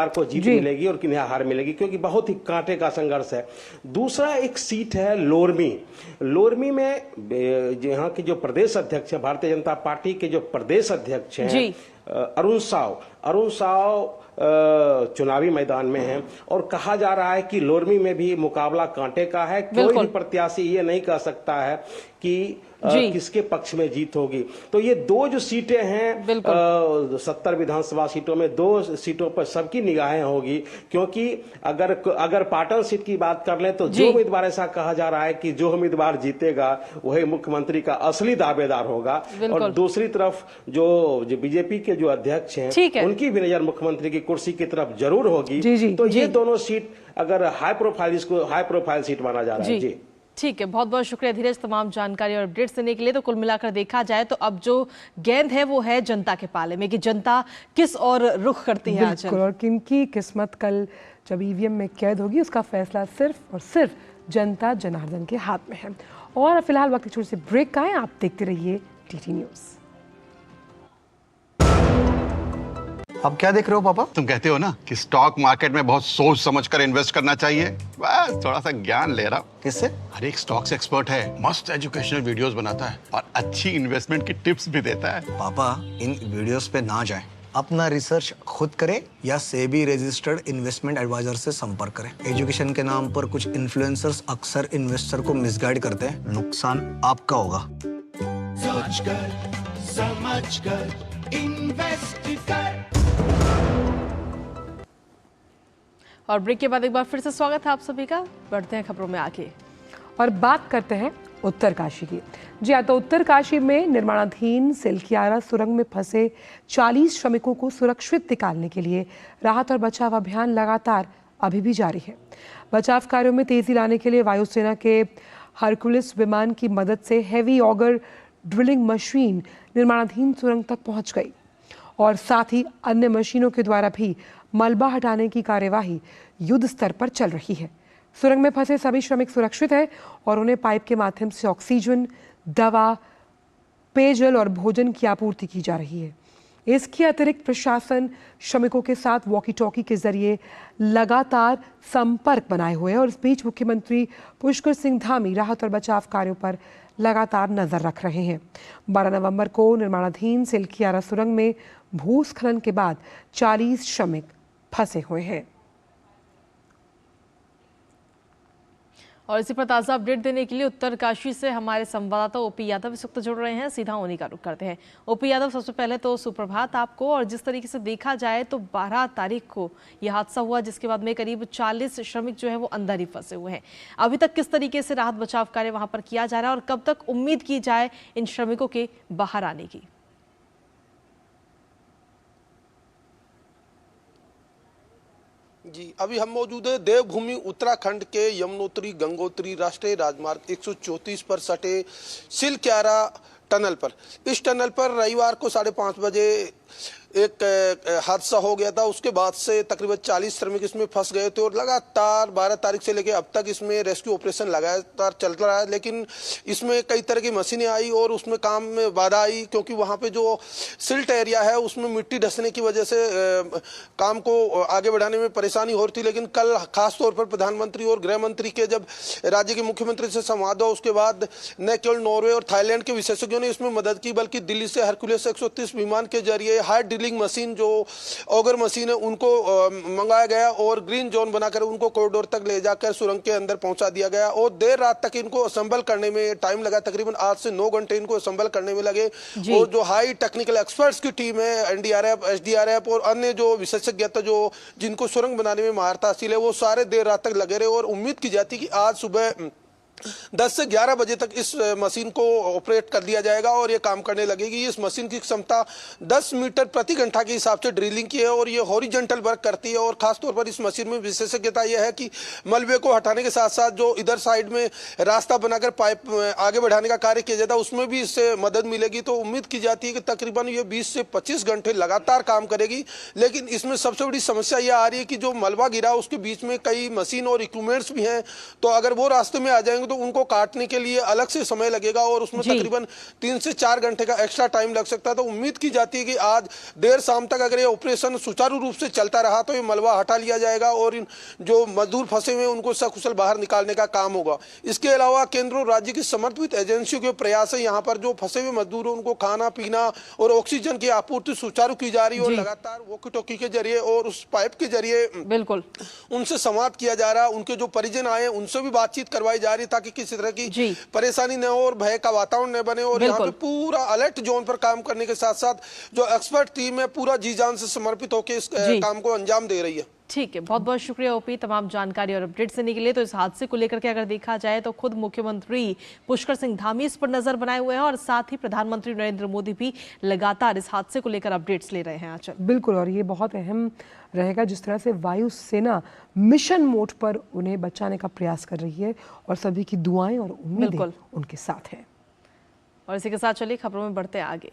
को जीत मिलेगी और किन्हें हार मिलेगी, क्योंकि बहुत ही कांटे का संघर्ष है। दूसरा एक सीट है लोरमी में यहाँ के जो प्रदेश अध्यक्ष हैं, भारतीय जनता पार्टी के जो प्रदेश अध्यक्ष हैं अरुण साव चुनावी मैदान में हैं और कहा जा रहा है कि लोरमी में भी मुकाबला कांटे का है। कोई भी प्रत्याशी ये नहीं कह सकता है कि किसके पक्ष में जीत होगी। तो ये दो जो सीटें हैं 70 विधानसभा सीटों में 2 सीटों पर सबकी निगाहें होगी, क्योंकि अगर पाटन सीट की बात कर लें तो जो उम्मीदवार, ऐसा कहा जा रहा है कि जो उम्मीदवार जीतेगा वही मुख्यमंत्री का असली दावेदार होगा। और दूसरी तरफ जो बीजेपी के जो अध्यक्ष हैं उनकी भी नजर मुख्यमंत्री की कुर्सी की तरफ जरूर होगी। तो ये दोनों सीट अगर हाई प्रोफाइल सीट माना जा रहा है। जी ठीक है, बहुत बहुत शुक्रिया धीरज तमाम जानकारी और अपडेट्स देने के लिए। तो कुल मिलाकर देखा जाए तो अब जो गेंद है वो है जनता के पाले में कि जनता किस और रुख करती है आज, और किनकी किस्मत कल जब ईवीएम में कैद होगी उसका फैसला सिर्फ और सिर्फ जनता जनार्दन के हाथ में है। और फिलहाल वक्त छोटे से ब्रेक का है, आप देखते रहिए टीटी न्यूज़। अब क्या देख रहे हो पापा? तुम कहते हो ना कि स्टॉक मार्केट में बहुत सोच समझकर इन्वेस्ट करना चाहिए, बस थोड़ा सा ज्ञान ले रहा हूँ। किससे? हर एक स्टॉक्स एक्सपर्ट है, मस्त एजुकेशनल वीडियोस बनाता है और अच्छी इन्वेस्टमेंट की टिप्स भी देता है। पापा इन वीडियोस पे ना जाएं, अपना रिसर्च खुद करें या सेबी रजिस्टर्ड इन्वेस्टमेंट एडवाइजर से संपर्क करें। एजुकेशन के नाम पर कुछ इन्फ्लुएंसर्स अक्सर इन्वेस्टर को मिसगाइड करते हैं, नुकसान आपका होगा। सोचकर समझकर इन्वेस्ट कर। और ब्रेक के बाद एक बार फिर से स्वागत है आप सभी का। बढ़ते हैं खबरों में आगे और बात करते हैं उत्तरकाशी की। जी हाँ, तो उत्तरकाशी में निर्माणाधीन सिलकियारा सुरंग में फंसे 40 श्रमिकों को सुरक्षित निकालने के लिए राहत और बचाव अभियान लगातार अभी भी जारी है। बचाव कार्यों में तेजी लाने के लिए वायुसेना के हरकुलिस विमान की मदद से हेवी ऑगर ड्रिलिंग मशीन निर्माणाधीन सुरंग तक पहुंच गई और साथ ही अन्य मशीनों के द्वारा भी मलबा हटाने की कार्यवाही युद्ध स्तर पर चल रही है। सुरंग में फंसे सभी श्रमिक सुरक्षित हैं और उन्हें पाइप के माध्यम से ऑक्सीजन, दवा, पेयजल और भोजन की आपूर्ति की जा रही है। इसके अतिरिक्त प्रशासन श्रमिकों के साथ वॉकी टॉकी के जरिए लगातार संपर्क बनाए हुए है और इस बीच मुख्यमंत्री पुष्कर सिंह धामी राहत और बचाव कार्यों पर लगातार नजर रख रहे हैं। 12 नवंबर को निर्माणाधीन सिलकियारा सुरंग में भूस्खलन के बाद 40 श्रमिक फंसे हुए हैं। और इसी पर ताज़ा अपडेट देने के लिए उत्तरकाशी से हमारे संवाददाता ओपी यादव इस वक्त जुड़ रहे हैं। सीधा उन्हीं का रुख करते हैं। ओपी यादव, सबसे पहले तो सुप्रभात आपको। और जिस तरीके से देखा जाए तो 12 तारीख को यह हादसा हुआ जिसके बाद में करीब 40 श्रमिक जो है वो अंदर ही फंसे हुए हैं। अभी तक किस तरीके से राहत बचाव कार्य वहां पर किया जा रहा है और कब तक उम्मीद की जाए इन श्रमिकों के बाहर आने की? जी, अभी हम मौजूद है देवभूमि उत्तराखंड के यमुनोत्री गंगोत्री राष्ट्रीय राजमार्ग 134 पर सटे सिलकियारा टनल पर। इस टनल पर रविवार को 5:30 बजे एक हादसा हो गया था। उसके बाद से तकरीबन 40 श्रमिक इसमें फंस गए थे और लगातार 12 तारीख से लेकर अब तक इसमें रेस्क्यू ऑपरेशन लगातार चल रहा है। लेकिन इसमें कई तरह की मशीनें आई और उसमें काम में बाधा आई, क्योंकि वहाँ पे जो सिल्ट एरिया है उसमें मिट्टी धंसने की वजह से काम को आगे बढ़ाने में परेशानी हो रही थी। लेकिन कल खास तौर पर प्रधानमंत्री और गृह मंत्री के जब राज्य के मुख्यमंत्री से संवाद हुआ उसके बाद न केवल नॉर्वे और थाईलैंड के विशेषज्ञों ने इसमें मदद की, बल्कि दिल्ली से हरकुलिस 130 विमान के जरिए हार्ड ड्रिलिंग मशीन जो ऑगर मशीन है उनको मंगाया गया और ग्रीन जोन बनाकर उनको कॉरिडोर तक ले जाकर सुरंग के अंदर पहुंचा दिया गया। और देर रात तक इनको असेंबल करने में टाइम लगा, तकरीबन 8 से 9 घंटे इनको असेंबल करने में लगे। और जो हाई टेक्निकल एक्सपर्ट्स की टीम है, एनडीआरएफ, एसडीआरएफ और अन्य जो विशेषज्ञता जो जिनको सुरंग बनाने में महारत हासिल है, वो सारे देर रात तक लगे रहे और उम्मीद की जाती कि आज सुबह 10 से 11 बजे तक इस मशीन को ऑपरेट कर दिया जाएगा और ये काम करने लगेगी। इस मशीन की क्षमता 10 मीटर प्रति घंटा के हिसाब से ड्रिलिंग की है और ये हॉरिजॉन्टल वर्क करती है। और खासतौर पर इस मशीन में विशेषज्ञता यह है कि मलबे को हटाने के साथ साथ जो इधर साइड में रास्ता बनाकर पाइप आगे बढ़ाने का कार्य किया जाता है उसमें भी इससे मदद मिलेगी। तो उम्मीद की जाती है कि तकरीबन ये 20 से 25 घंटे लगातार काम करेगी। लेकिन इसमें सबसे बड़ी समस्या यह आ रही है कि जो मलबा गिरा उसके बीच में कई मशीन और इक्विपमेंट्स भी हैं, तो अगर वो रास्ते में आ जाएंगे तो तो उनको काटने के लिए अलग से समय लगेगा और उसमें तकरीबन 3 से 4 घंटे का एक्स्ट्रा टाइम लग सकता है। तो उम्मीद की जाती है कि आज देर शाम तक अगर ये ऑपरेशन सुचारू रूप से चलता रहा तो ये मलबा हटा लिया जाएगा और इन जो मजदूर फंसे हुए उनको सकुशल बाहर निकालने का काम होगा। इसके अलावा केंद्र और राज्य की समर्पित एजेंसियों के प्रयास है यहाँ पर जो फंसे हुए मजदूर हैं उनको खाना पीना और ऑक्सीजन की आपूर्ति सुचारू की जा रही है और लगातार वॉकी टॉकी के जरिए और उस पाइप के जरिए बिल्कुल उनसे संवाद किया जा रहा है। उनके जो परिजन आए उनसे भी बातचीत करवाई जा रही है ताकि किसी तरह की परेशानी न हो और भय का वातावरण न बने। और यहाँ पे पूरा अलर्ट जोन पर काम करने के साथ साथ जो एक्सपर्ट टीम है पूरा जी जान से समर्पित होकर इस काम को अंजाम दे रही है। ठीक है, बहुत बहुत शुक्रिया ओपी तमाम जानकारी और अपडेट्स देने के लिए। तो इस हादसे को लेकर के अगर देखा जाए तो खुद मुख्यमंत्री पुष्कर सिंह धामी इस पर नजर बनाए हुए हैं और साथ ही प्रधानमंत्री नरेंद्र मोदी भी लगातार इस हादसे को लेकर अपडेट्स ले रहे हैं। आंचल बिल्कुल, और ये बहुत अहम रहेगा जिस तरह से वायुसेना मिशन मोड पर उन्हें बचाने का प्रयास कर रही है और सभी की दुआएं और उम्मीदें उनके साथ है। और इसी के साथ चलिए खबरों में बढ़ते आगे।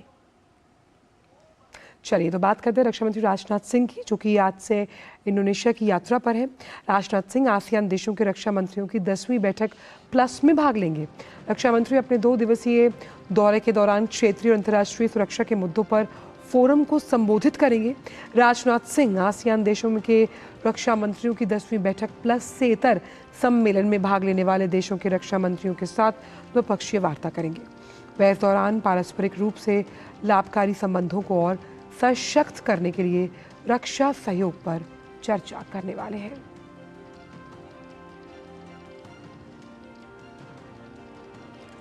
चलिए तो बात करते हैं रक्षा मंत्री राजनाथ सिंह की, जो कि आज से इंडोनेशिया की यात्रा पर है। राजनाथ सिंह आसियान देशों के रक्षा मंत्रियों की 10वीं बैठक प्लस में भाग लेंगे। रक्षा मंत्री अपने 2 दिवसीय दौरे के दौरान क्षेत्रीय और अंतर्राष्ट्रीय सुरक्षा के मुद्दों पर फोरम को संबोधित करेंगे। राजनाथ सिंह आसियान देशों के रक्षा मंत्रियों की 10वीं बैठक प्लस से इतर सम्मेलन में भाग लेने वाले देशों के रक्षा मंत्रियों के साथ द्विपक्षीय वार्ता करेंगे। वह इस दौरान पारस्परिक रूप से लाभकारी संबंधों को और सशक्त करने के लिए रक्षा सहयोग पर चर्चा करने वाले हैं।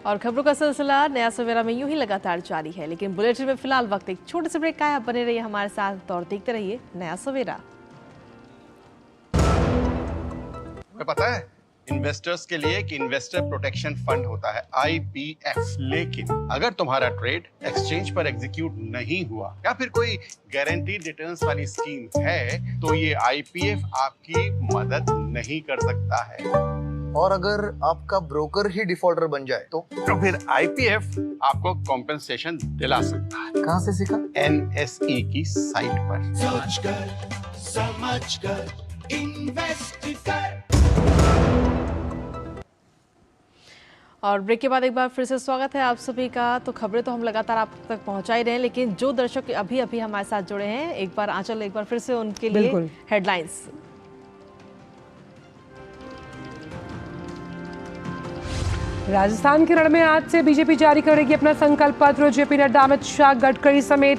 और खबरों का सिलसिला नया सवेरा में यूं ही लगातार जारी है, लेकिन बुलेटिन में फिलहाल वक्त एक छोटे से ब्रेक का है। बने रहिए हमारे साथ और देखते रहिए नया सवेरा। तुम्हें पता है इन्वेस्टर्स के लिए कि इन्वेस्टर प्रोटेक्शन फंड होता है IPF, लेकिन अगर तुम्हारा ट्रेड एक्सचेंज पर एग्जीक्यूट नहीं हुआ या फिर कोई गारंटीड रिटर्न्स वाली स्कीम है तो ये IPF आपकी मदद नहीं कर सकता है। और अगर आपका ब्रोकर ही डिफॉल्टर बन जाए तो फिर IPF आपको कॉम्पेंसेशन दिला सकता है। कहाँ से सीखा? NSE की साइट पर। सोचकर समझकर इन्वेस्ट कर। और ब्रेक के बाद एक बार फिर से स्वागत है आप सभी का। तो खबरें तो हम लगातार आप तक पहुंचा ही रहे हैं, लेकिन जो दर्शक अभी अभी हमारे साथ जुड़े हैं एक बार आंचल एक बार फिर से उनके लिए हेडलाइंस। राजस्थान के रण में आज से बीजेपी जारी करेगी अपना संकल्प पत्र। जेपी नड्डा, अमित शाह, गडकरी समेत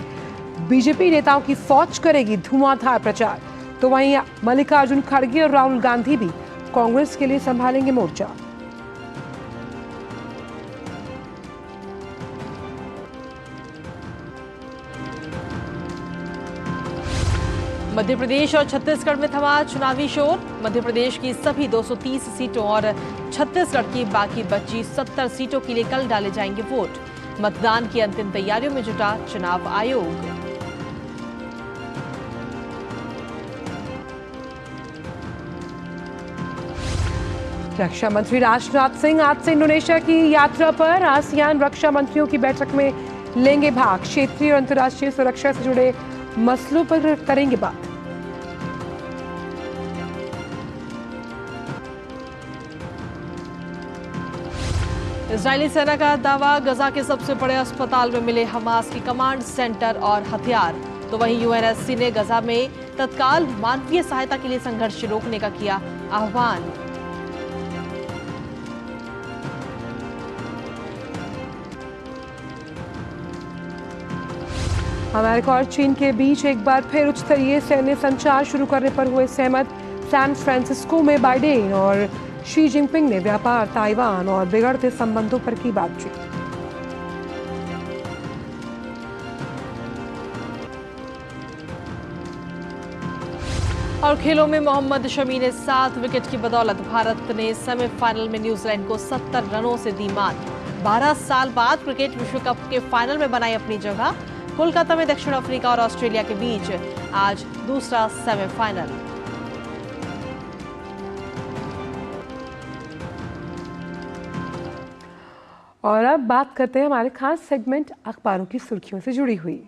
बीजेपी नेताओं की फौज करेगी धुआंधार प्रचार। तो वहीं मल्लिकार्जुन खड़गे और राहुल गांधी भी कांग्रेस के लिए संभालेंगे मोर्चा। मध्य प्रदेश और छत्तीसगढ़ में थमा चुनावी शोर। मध्य प्रदेश की सभी 230 सीटों और छत्तीसगढ़ की बाकी बची 70 सीटों के लिए कल डाले जाएंगे वोट। मतदान की अंतिम तैयारियों में जुटा चुनाव आयोग। रक्षा मंत्री राजनाथ सिंह आज से इंडोनेशिया की यात्रा पर। आसियान रक्षा मंत्रियों की बैठक में लेंगे भाग। क्षेत्रीय और अंतर्राष्ट्रीय सुरक्षा से जुड़े मसलों पर करेंगे बात। इजरायली सेना का दावा, गजा के सबसे बड़े अस्पताल में मिले हमास की कमांड सेंटर और हथियार। तो वहीं UNSC ने गजा में तत्काल मानवीय सहायता के लिए संघर्ष रोकने का किया आह्वान। अमेरिका और चीन के बीच एक बार फिर उच्च स्तरीय सैन्य संचार शुरू करने पर हुए सहमत। सैन फ्रांसिस्को में बाइडेन और शी जिनपिंग ने व्यापार, ताइवान और बिगड़ते संबंधों पर की बातचीत। और खेलों में मोहम्मद शमी ने 7 विकेट की बदौलत भारत ने सेमीफाइनल में न्यूजीलैंड को 70 रनों से दी मात। 12 साल बाद क्रिकेट विश्व कप के फाइनल में बनाई अपनी जगह। कोलकाता में दक्षिण अफ्रीका और ऑस्ट्रेलिया के बीच आज दूसरा सेमीफाइनल। और अब बात करते हैं हमारे खास सेगमेंट अखबारों की सुर्खियों से जुड़ी हुई।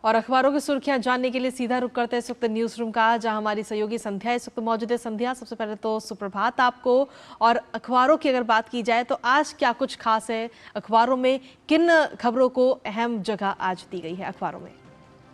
और अखबारों की सुर्खियां जानने के लिए सीधा रुख करते हैं इस वक्त न्यूज रूम का, जहां हमारी सहयोगी संध्या इस वक्त मौजूद है। संध्या, सबसे पहले तो सुप्रभात आपको। और अखबारों की अगर बात की जाए तो आज क्या कुछ खास है अखबारों में, किन खबरों को अहम जगह आज दी गई है अखबारों में?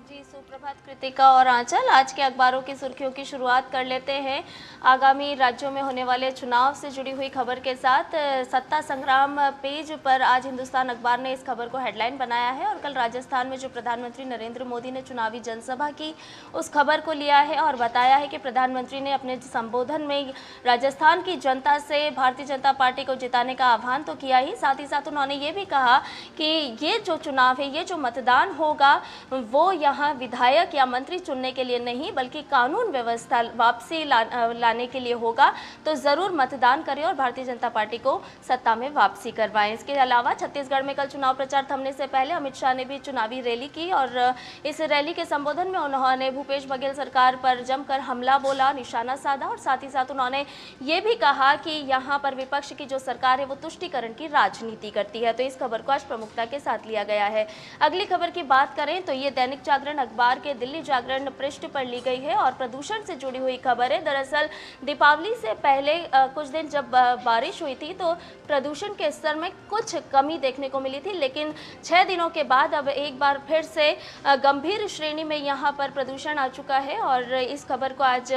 जी सुप्रभात कृतिका और आंचल, आज के अखबारों की सुर्खियों की शुरुआत कर लेते हैं आगामी राज्यों में होने वाले चुनाव से जुड़ी हुई खबर के साथ। सत्ता संग्राम पेज पर आज हिंदुस्तान अखबार ने इस खबर को हेडलाइन बनाया है और कल राजस्थान में जो प्रधानमंत्री नरेंद्र मोदी ने चुनावी जनसभा की उस खबर को लिया है और बताया है कि प्रधानमंत्री ने अपने संबोधन में राजस्थान की जनता से भारतीय जनता पार्टी को जिताने का आह्वान तो किया ही, साथ ही साथ उन्होंने ये भी कहा कि ये जो चुनाव है, ये जो मतदान होगा वो यहाँ विधायक या मंत्री चुनने के लिए नहीं बल्कि कानून व्यवस्था वापसी लाने के लिए होगा। तो जरूर मतदान करें और भारतीय जनता पार्टी को सत्ता में वापसी करवाएं। इसके अलावा छत्तीसगढ़ में कल चुनाव प्रचार थमने से पहले अमित शाह ने भी चुनावी रैली की और इस रैली के संबोधन में उन्होंने भूपेश बघेल सरकार पर जमकर हमला बोला, निशाना साधा और साथ ही साथ उन्होंने ये भी कहा कि यहाँ पर विपक्ष की जो सरकार है वो तुष्टीकरण की राजनीति करती है। तो इस खबर को आज प्रमुखता के साथ लिया गया है। अगली खबर की बात करें तो ये दैनिक जागरण अखबार के दिल्ली जागरण पृष्ठ पर ली गई है और प्रदूषण से जुड़ी हुई खबर है। दरअसल दीपावली से पहले कुछ दिन जब बारिश हुई थी तो प्रदूषण के स्तर में कुछ कमी देखने को मिली थी, लेकिन 6 दिनों के बाद अब एक बार फिर से गंभीर श्रेणी में यहाँ पर प्रदूषण आ चुका है और इस खबर को आज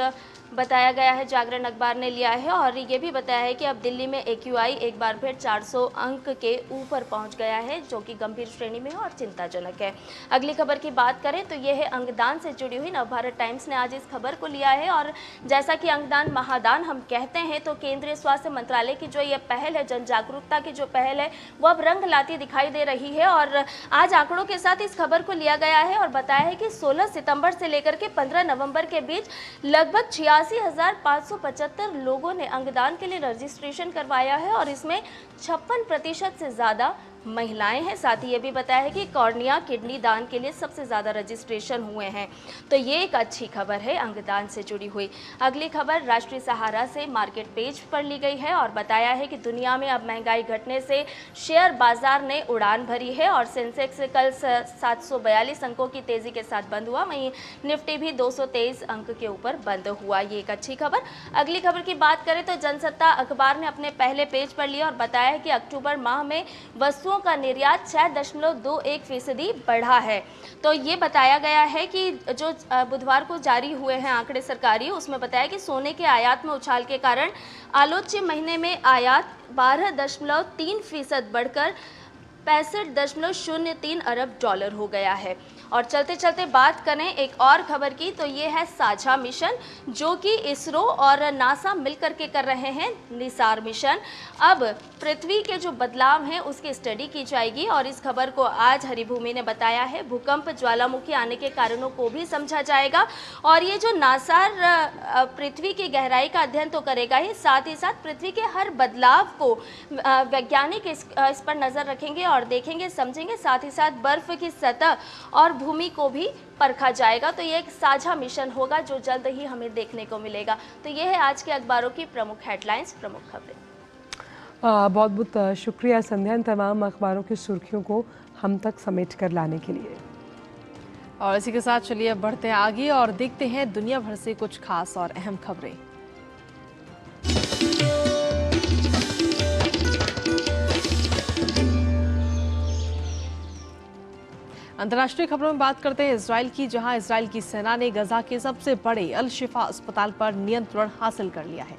बताया गया है, जागरण अखबार ने लिया है और ये भी बताया है कि अब दिल्ली में AQI एक बार फिर 400 अंक के ऊपर पहुंच गया है, जो कि गंभीर श्रेणी में है और चिंताजनक है। अगली खबर की बात करें तो ये है अंगदान से जुड़ी हुई। नवभारत टाइम्स ने आज इस खबर को लिया है और जैसा कि अंगदान महादान हम कहते हैं तो केंद्रीय स्वास्थ्य मंत्रालय की जो ये पहल है, जन जागरूकता की जो पहल है, वो अब रंग लाती दिखाई दे रही है। और आज आंकड़ों के साथ इस खबर को लिया गया है और बताया है कि 16 सितंबर से लेकर के 15 नवंबर के बीच लगभग 86,575 लोगों ने अंगदान के लिए रजिस्ट्रेशन करवाया है और इसमें 56% से ज़्यादा महिलाएं हैं। साथ ही ये भी बताया है कि कॉर्निया किडनी दान के लिए सबसे ज़्यादा रजिस्ट्रेशन हुए हैं। तो ये एक अच्छी खबर है अंगदान से जुड़ी हुई। अगली खबर राष्ट्रीय सहारा से मार्केट पेज पर ली गई है और बताया है कि दुनिया में अब महंगाई घटने से शेयर बाजार ने उड़ान भरी है और सेंसेक्स कल 742 अंकों की तेज़ी के साथ बंद हुआ, वहीं निफ्टी भी 223 अंक के ऊपर बंद हुआ। ये एक अच्छी खबर। अगली खबर की बात करें तो जनसत्ता अखबार ने अपने पहले पेज पर लिया और बताया है कि अक्टूबर माह में वस्तुओं का निर्यात 6.21% बढ़ा है। तो ये बताया गया है कि जो बुधवार को जारी हुए हैं आंकड़े सरकारी, उसमें बताया कि सोने के आयात में उछाल के कारण आलोच्य महीने में आयात 12.3% बढ़कर 65.03 अरब डॉलर हो गया है। और चलते चलते बात करें एक और खबर की तो ये है साझा मिशन, जो कि इसरो और नासा मिलकर के कर रहे हैं निसार मिशन। अब पृथ्वी के जो बदलाव हैं उसकी स्टडी की जाएगी और इस खबर को आज हरिभूमि ने बताया है। भूकंप, ज्वालामुखी आने के कारणों को भी समझा जाएगा और ये जो नासार पृथ्वी की गहराई का अध्ययन तो करेगा ही, साथ ही साथ पृथ्वी के हर बदलाव को वैज्ञानिक इस पर नज़र रखेंगे और देखेंगे, समझेंगे। साथ ही साथ बर्फ की सतह और भूमि को भी परखा जाएगा। तो ये एक साझा मिशन होगा जो जल्द ही हमें देखने को मिलेगा। तो ये है आज के अखबारों की प्रमुख हेडलाइंस, प्रमुख खबरें। बहुत बहुत शुक्रिया संध्या, इन तमाम अखबारों की सुर्खियों को हम तक समेट कर लाने के लिए। और इसी के साथ चलिए बढ़ते हैं आगे और देखते हैं दुनिया भर से कुछ खास और अहम खबरें। अंतर्राष्ट्रीय खबरों में बात करते हैं इजराइल की, जहां इजराइल की सेना ने गजा के सबसे बड़े अल शिफा अस्पताल पर नियंत्रण हासिल कर लिया है।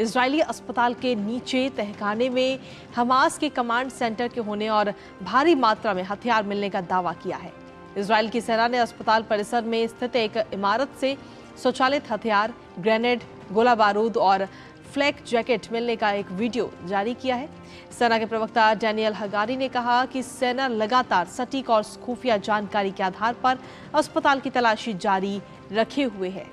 इजरायली अस्पताल के नीचे तहखाने में हमास के कमांड सेंटर के होने और भारी मात्रा में हथियार मिलने का दावा किया है। इजराइल की सेना ने अस्पताल परिसर में स्थित एक इमारत से स्वचालित हथियार, ग्रेनेड, गोला बारूद और फ्लैक जैकेट मिलने का एक वीडियो जारी किया है। सेना के प्रवक्ता डैनियल हगारी ने कहा कि सेना लगातार सटीक और खुफिया जानकारी के आधार पर अस्पताल की तलाशी जारी रखे हुए है।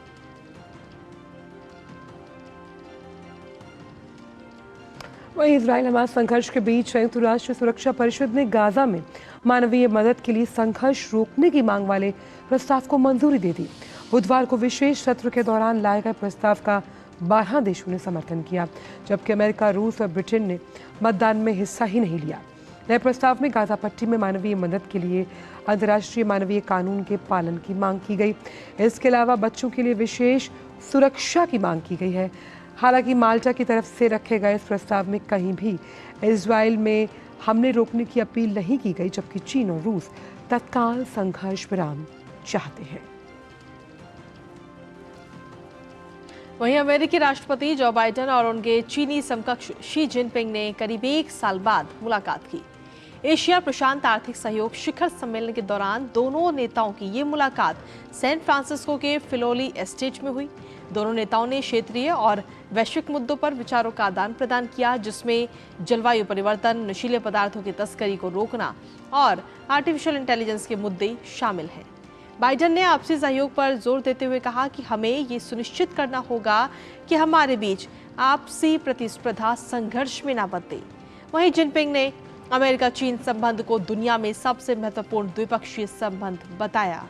वहीं इजराइल हमास संघर्ष के बीच संयुक्त राष्ट्र सुरक्षा परिषद ने गाजा में मानवीय मदद के लिए संघर्ष रोकने की मांग वाले प्रस्ताव को मंजूरी दे दी। बुधवार को विशेष सत्र के दौरान लाए गए प्रस्ताव का 12 देशों ने समर्थन किया, जबकि अमेरिका, रूस और ब्रिटेन ने मतदान में हिस्सा ही नहीं लिया। नए प्रस्ताव में गाजा पट्टी में मानवीय मदद के लिए अंतर्राष्ट्रीय मानवीय कानून के पालन की मांग की गई। इसके अलावा बच्चों के लिए विशेष सुरक्षा की मांग की गई है। हालांकि माल्टा की तरफ से रखे गए इस प्रस्ताव में कहीं भी इजराइल में हमले रोकने की अपील नहीं की गई, जबकि चीन और रूस तत्काल संघर्ष विराम चाहते हैं। वहीं अमेरिकी राष्ट्रपति जो बाइडेन और उनके चीनी समकक्ष शी जिनपिंग ने करीब 1 साल बाद मुलाकात की। एशिया प्रशांत आर्थिक सहयोग शिखर सम्मेलन के दौरान दोनों नेताओं की ये मुलाकात सैन फ्रांसिस्को के फिलोली एस्टेट में हुई। दोनों नेताओं ने क्षेत्रीय और वैश्विक मुद्दों पर विचारों का आदान प्रदान किया, जिसमें जलवायु परिवर्तन, नशीले पदार्थों की तस्करी को रोकना और आर्टिफिशियल इंटेलिजेंस के मुद्दे शामिल हैं। बाइडेन ने आपसी सहयोग पर जोर देते हुए कहा कि हमें ये सुनिश्चित करना होगा कि हमारे बीच आपसी प्रतिस्पर्धा संघर्ष में न बदले। वहीं जिनपिंग ने अमेरिका चीन संबंध को दुनिया में सबसे महत्वपूर्ण द्विपक्षीय संबंध बताया।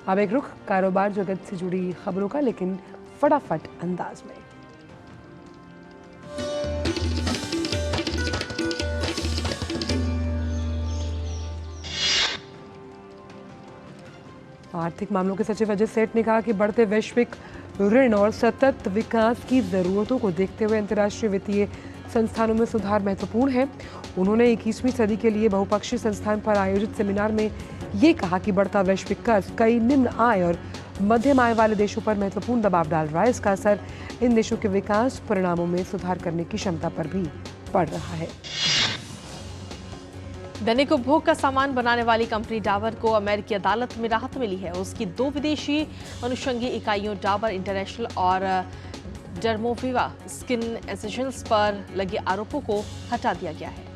अब एक रुख कारोबार जगत से जुड़ी खबरों का, लेकिन फटाफट अंदाज में। आर्थिक मामलों के सचिव अजय सेठ ने कहा कि बढ़ते वैश्विक ऋण और सतत विकास की जरूरतों को देखते हुए अंतर्राष्ट्रीय वित्तीय संस्थानों में सुधार महत्वपूर्ण है। उन्होंने 21वीं सदी के लिए बहुपक्षीय संस्थान पर आयोजित सेमिनार में ये कहा कि बढ़ता वैश्विक कर्ज कई निम्न आय और मध्यम आय वाले देशों पर महत्वपूर्ण दबाव डाल रहा है। इसका असर इन देशों के विकास परिणामों में सुधार करने की क्षमता पर भी पड़ रहा है। दैनिक उपभोग का सामान बनाने वाली कंपनी डाबर को अमेरिकी अदालत में राहत मिली है। उसकी 2 विदेशी अनुषंगी इकाइयों डाबर इंटरनेशनल और डर्मोविवा स्किन एसेंशियल्स पर लगे आरोपों को हटा दिया गया है।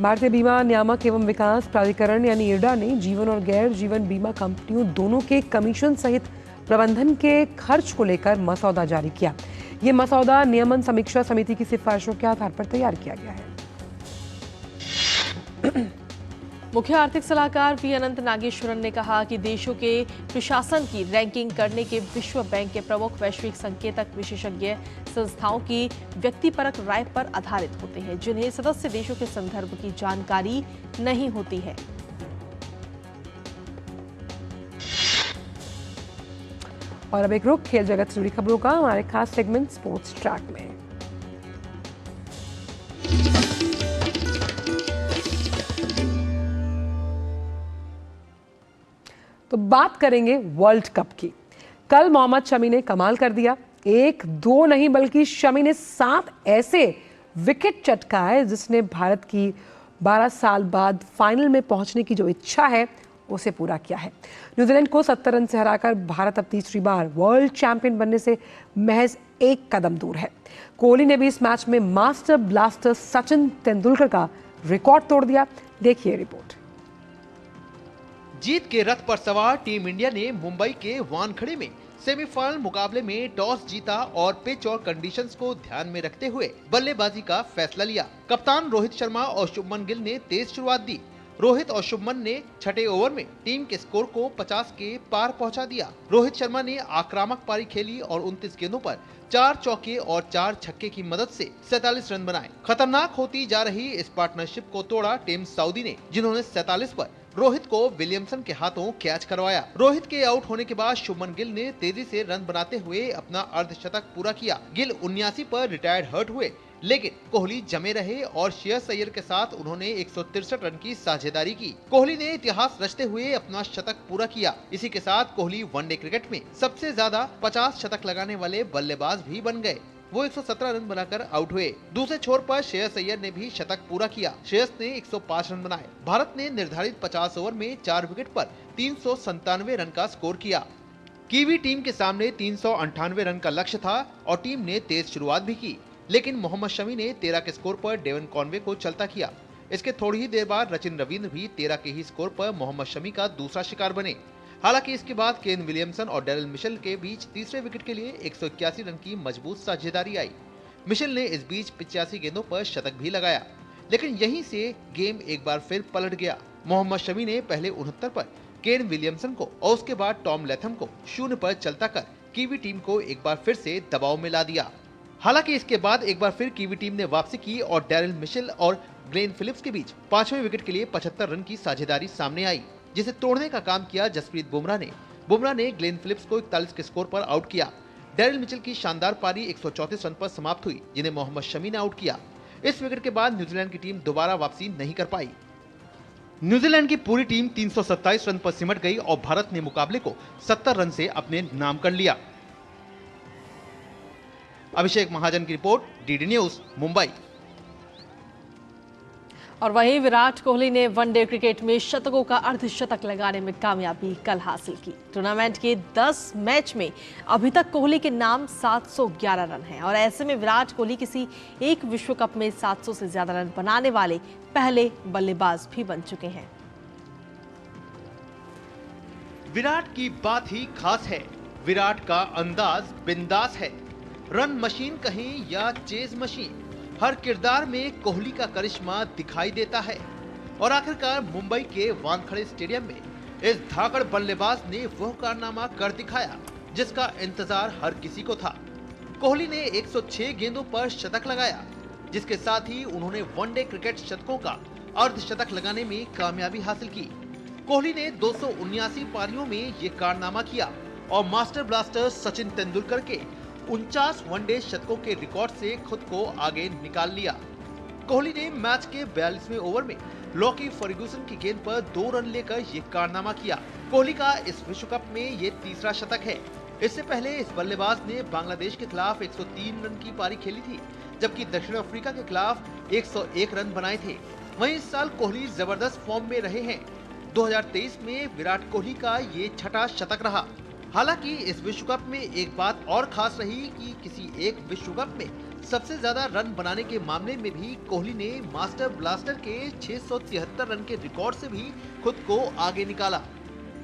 भारतीय बीमा नियामक एवं विकास प्राधिकरण यानी इरडा ने जीवन और गैर जीवन बीमा कंपनियों दोनों के कमीशन सहित प्रबंधन के खर्च को लेकर मसौदा जारी किया। ये मसौदा नियमन समीक्षा समिति की सिफारिशों के आधार पर तैयार किया गया है। मुख्य आर्थिक सलाहकार वी अनंत नागेश्वरन ने कहा कि देशों के प्रशासन की रैंकिंग करने के विश्व बैंक के प्रमुख वैश्विक संकेतक विशेषज्ञ संस्थाओं की व्यक्तिपरक राय पर आधारित होते हैं, जिन्हें सदस्य देशों के संदर्भ की जानकारी नहीं होती है। और अब एक रुख खेल जगत से जुड़ी खबरों का, हमारे खास सेगमेंट स्पोर्ट्स ट्रैक में। तो बात करेंगे वर्ल्ड कप की। कल मोहम्मद शमी ने कमाल कर दिया। 1-2 नहीं बल्कि शमी ने 7 ऐसे विकेट चटकाए जिसने भारत की 12 साल बाद फाइनल में पहुंचने की जो इच्छा है उसे पूरा किया है। न्यूजीलैंड को 70 रन से हराकर भारत अब तीसरी बार वर्ल्ड चैंपियन बनने से महज 1 कदम दूर है। कोहली ने भी इस मैच में मास्टर ब्लास्टर सचिन तेंदुलकर का रिकॉर्ड तोड़ दिया। देखिए रिपोर्ट। जीत के रथ पर सवार टीम इंडिया ने मुंबई के वानखेड़े में सेमीफाइनल मुकाबले में टॉस जीता और पिच और कंडीशंस को ध्यान में रखते हुए बल्लेबाजी का फैसला लिया। कप्तान रोहित शर्मा और शुभमन गिल ने तेज शुरुआत दी। रोहित और शुभमन ने छठे ओवर में टीम के स्कोर को 50 के पार पहुंचा दिया। रोहित शर्मा ने आक्रामक पारी खेली और 29 गेंदों पर 4 चौके और 4 छक्के की मदद से 47 रन बनाए। खतरनाक होती जा रही इस पार्टनरशिप को तोड़ा टिम साउदी ने, जिन्होंने 47 पर रोहित को विलियमसन के हाथों कैच करवाया। रोहित के आउट होने के बाद शुभमन गिल ने तेजी से रन बनाते हुए अपना अर्धशतक पूरा किया। गिल 79 पर रिटायर्ड हर्ट हुए, लेकिन कोहली जमे रहे और श्रेयस अय्यर के साथ उन्होंने 163 रन की साझेदारी की। कोहली ने इतिहास रचते हुए अपना शतक पूरा किया। इसी के साथ कोहली वनडे क्रिकेट में सबसे ज्यादा 50 शतक लगाने वाले बल्लेबाज भी बन गए। वो 117 रन बनाकर आउट हुए। दूसरे छोर पर श्रेयस अय्यर ने भी शतक पूरा किया। श्रेयस ने 105 रन बनाए। भारत ने निर्धारित 50 ओवर में 4 विकेट पर 397 रन का स्कोर किया। कीवी टीम के सामने 398 रन का लक्ष्य था और टीम ने तेज शुरुआत भी की, लेकिन मोहम्मद शमी ने 13 के स्कोर पर डेवन कॉनवे को चलता किया। इसके थोड़ी ही देर बाद रचिन रविंद्र भी 13 के ही स्कोर पर मोहम्मद शमी का दूसरा शिकार बने। हालांकि इसके बाद केन विलियमसन और डेरिल मिशेल के बीच तीसरे विकेट के लिए 181 रन की मजबूत साझेदारी आई। मिशेल ने इस बीच 85 गेंदों पर शतक भी लगाया, लेकिन यहीं से गेम एक बार फिर पलट गया। मोहम्मद शमी ने पहले 69 पर केन विलियमसन को और उसके बाद टॉम लैथम को 0 पर चलता कर कीवी टीम को एक बार फिर से दबाव में ला दिया। हालांकि इसके बाद एक बार फिर कीवी टीम ने वापसी की और डैरिल मिशेल और ग्लेन फिलिप्स के बीच 5वें विकेट के लिए 75 रन की साझेदारी सामने आई, जिसे तोड़ने का काम किया जसप्रीत बुमराह ने। बुमराह ने ग्लेन फिलिप्स को 41 के स्कोर पर आउट किया। डैरिल मिचेल की शानदार पारी 134 रन पर समाप्त हुई, जिन्हें मोहम्मद शमी ने आउट किया। इस विकेट के बाद न्यूजीलैंड की टीम दोबारा वापसी नहीं कर पाई। न्यूजीलैंड की पूरी टीम 327 रन पर सिमट गई और भारत ने मुकाबले को 70 रन से अपने नाम कर लिया। अभिषेक महाजन की रिपोर्ट, डीडी न्यूज, मुंबई। और वहीं विराट कोहली ने वनडे क्रिकेट में शतकों का अर्धशतक लगाने में कामयाबी कल हासिल की। टूर्नामेंट के 10 मैच में अभी तक कोहली के नाम 711 रन हैं और ऐसे में विराट कोहली किसी एक विश्व कप में 700 से ज्यादा रन बनाने वाले पहले बल्लेबाज भी बन चुके हैं। विराट की बात ही खास है। विराट का अंदाज बिंदास है। रन मशीन कहें या चेज मशीन, हर किरदार में कोहली का करिश्मा दिखाई देता है। और आखिरकार मुंबई के वानखेड़े स्टेडियम में इस धाकड़ बल्लेबाज ने वह कारनामा कर दिखाया जिसका इंतजार हर किसी को था। कोहली ने 106 गेंदों पर शतक लगाया, जिसके साथ ही उन्होंने वनडे क्रिकेट शतकों का अर्धशतक लगाने में कामयाबी हासिल की। कोहली ने 279 पारियों में ये कारनामा किया और मास्टर ब्लास्टर सचिन तेंदुलकर के 49 वनडे शतकों के रिकॉर्ड से खुद को आगे निकाल लिया। कोहली ने मैच के 42वें ओवर में लॉकी फर्ग्यूसन की गेंद पर 2 रन लेकर ये कारनामा किया। कोहली का इस विश्व कप में ये तीसरा शतक है। इससे पहले इस बल्लेबाज ने बांग्लादेश के खिलाफ 103 रन की पारी खेली थी, जबकि दक्षिण अफ्रीका के खिलाफ 101 रन बनाए थे। वहीं इस साल कोहली जबरदस्त फॉर्म में रहे हैं। 2023 में विराट कोहली का ये छठा शतक रहा। हालांकि इस विश्व कप में एक बात और खास रही कि किसी एक विश्व कप में सबसे ज्यादा रन बनाने के मामले में भी कोहली ने मास्टर ब्लास्टर के 673 रन के रिकॉर्ड से भी खुद को आगे निकाला।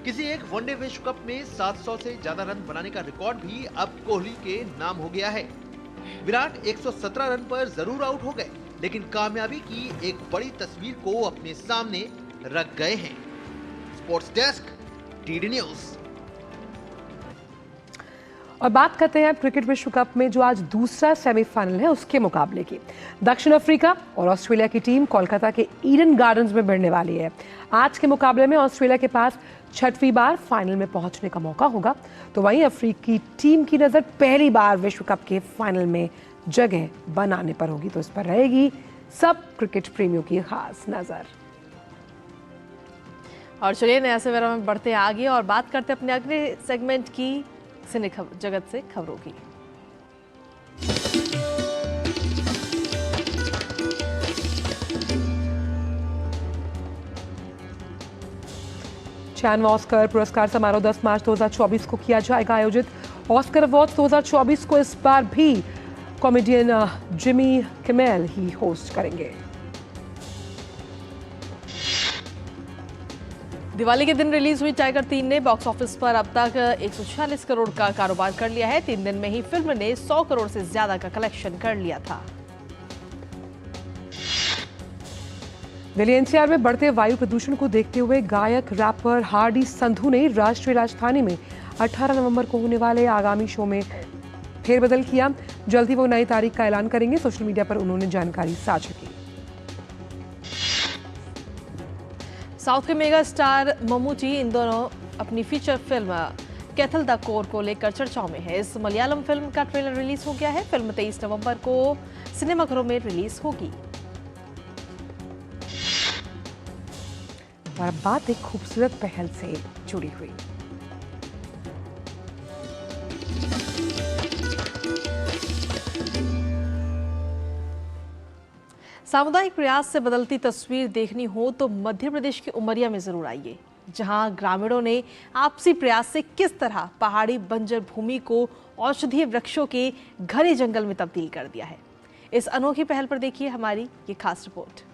किसी एक वनडे विश्व कप में 700 से ज्यादा रन बनाने का रिकॉर्ड भी अब कोहली के नाम हो गया है। विराट 117 रन पर जरूर आउट हो गए, लेकिन कामयाबी की एक बड़ी तस्वीर को अपने सामने रख गए हैं। Sports desk, DD news. और बात करते हैं क्रिकेट विश्व कप में जो आज दूसरा सेमीफाइनल है उसके मुकाबले की। दक्षिण अफ्रीका और ऑस्ट्रेलिया की टीम कोलकाता के ईडन गार्डन्स में भिड़ने वाली है। आज के मुकाबले में ऑस्ट्रेलिया के पास 6वीं बार फाइनल में पहुंचने का मौका होगा, तो वहीं अफ्रीकी टीम की नजर पहली बार विश्व कप के फाइनल में जगह बनाने पर होगी, तो इस पर रहेगी सब क्रिकेट प्रेमियों की खास नजर। और चलिए नया सवेरा में बढ़ते आगे और बात करते अपने अगले सेगमेंट की सिने जगत से खबरों की। छियानवा ऑस्कर पुरस्कार समारोह 10 मार्च 2024 को किया जाएगा आयोजित। ऑस्कर अवार्ड्स 2024 को इस बार भी कॉमेडियन जिमी किमेल ही होस्ट करेंगे। दिवाली के दिन रिलीज हुई टाइगर 3 ने बॉक्स ऑफिस पर अब तक 146 करोड़ का कारोबार कर लिया है। 3 दिन में ही फिल्म ने 100 करोड़ से ज्यादा का कलेक्शन कर लिया था। दिल्ली एनसीआर में बढ़ते वायु प्रदूषण को देखते हुए गायक रैपर हार्डी संधू ने राष्ट्रीय राजधानी में 18 नवंबर को होने वाले आगामी शो में फेरबदल किया। जल्द ही वो नई तारीख का ऐलान करेंगे। सोशल मीडिया पर उन्होंने जानकारी साझा की। साउथ के मेगा स्टार ममूटी इन दोनों अपनी feature film Kaithal the core को लेकर चर्चाओं में है। इस मलयालम फिल्म का ट्रेलर रिलीज हो गया है। फिल्म 23 नवंबर को सिनेमाघरों में रिलीज होगी। और अब बात एक खूबसूरत पहल से जुड़ी हुई। सामुदायिक प्रयास से बदलती तस्वीर देखनी हो तो मध्य प्रदेश के उमरिया में जरूर आइए, जहां ग्रामीणों ने आपसी प्रयास से किस तरह पहाड़ी बंजर भूमि को औषधीय वृक्षों के घने जंगल में तब्दील कर दिया है। इस अनोखी पहल पर देखिए हमारी ये खास रिपोर्ट।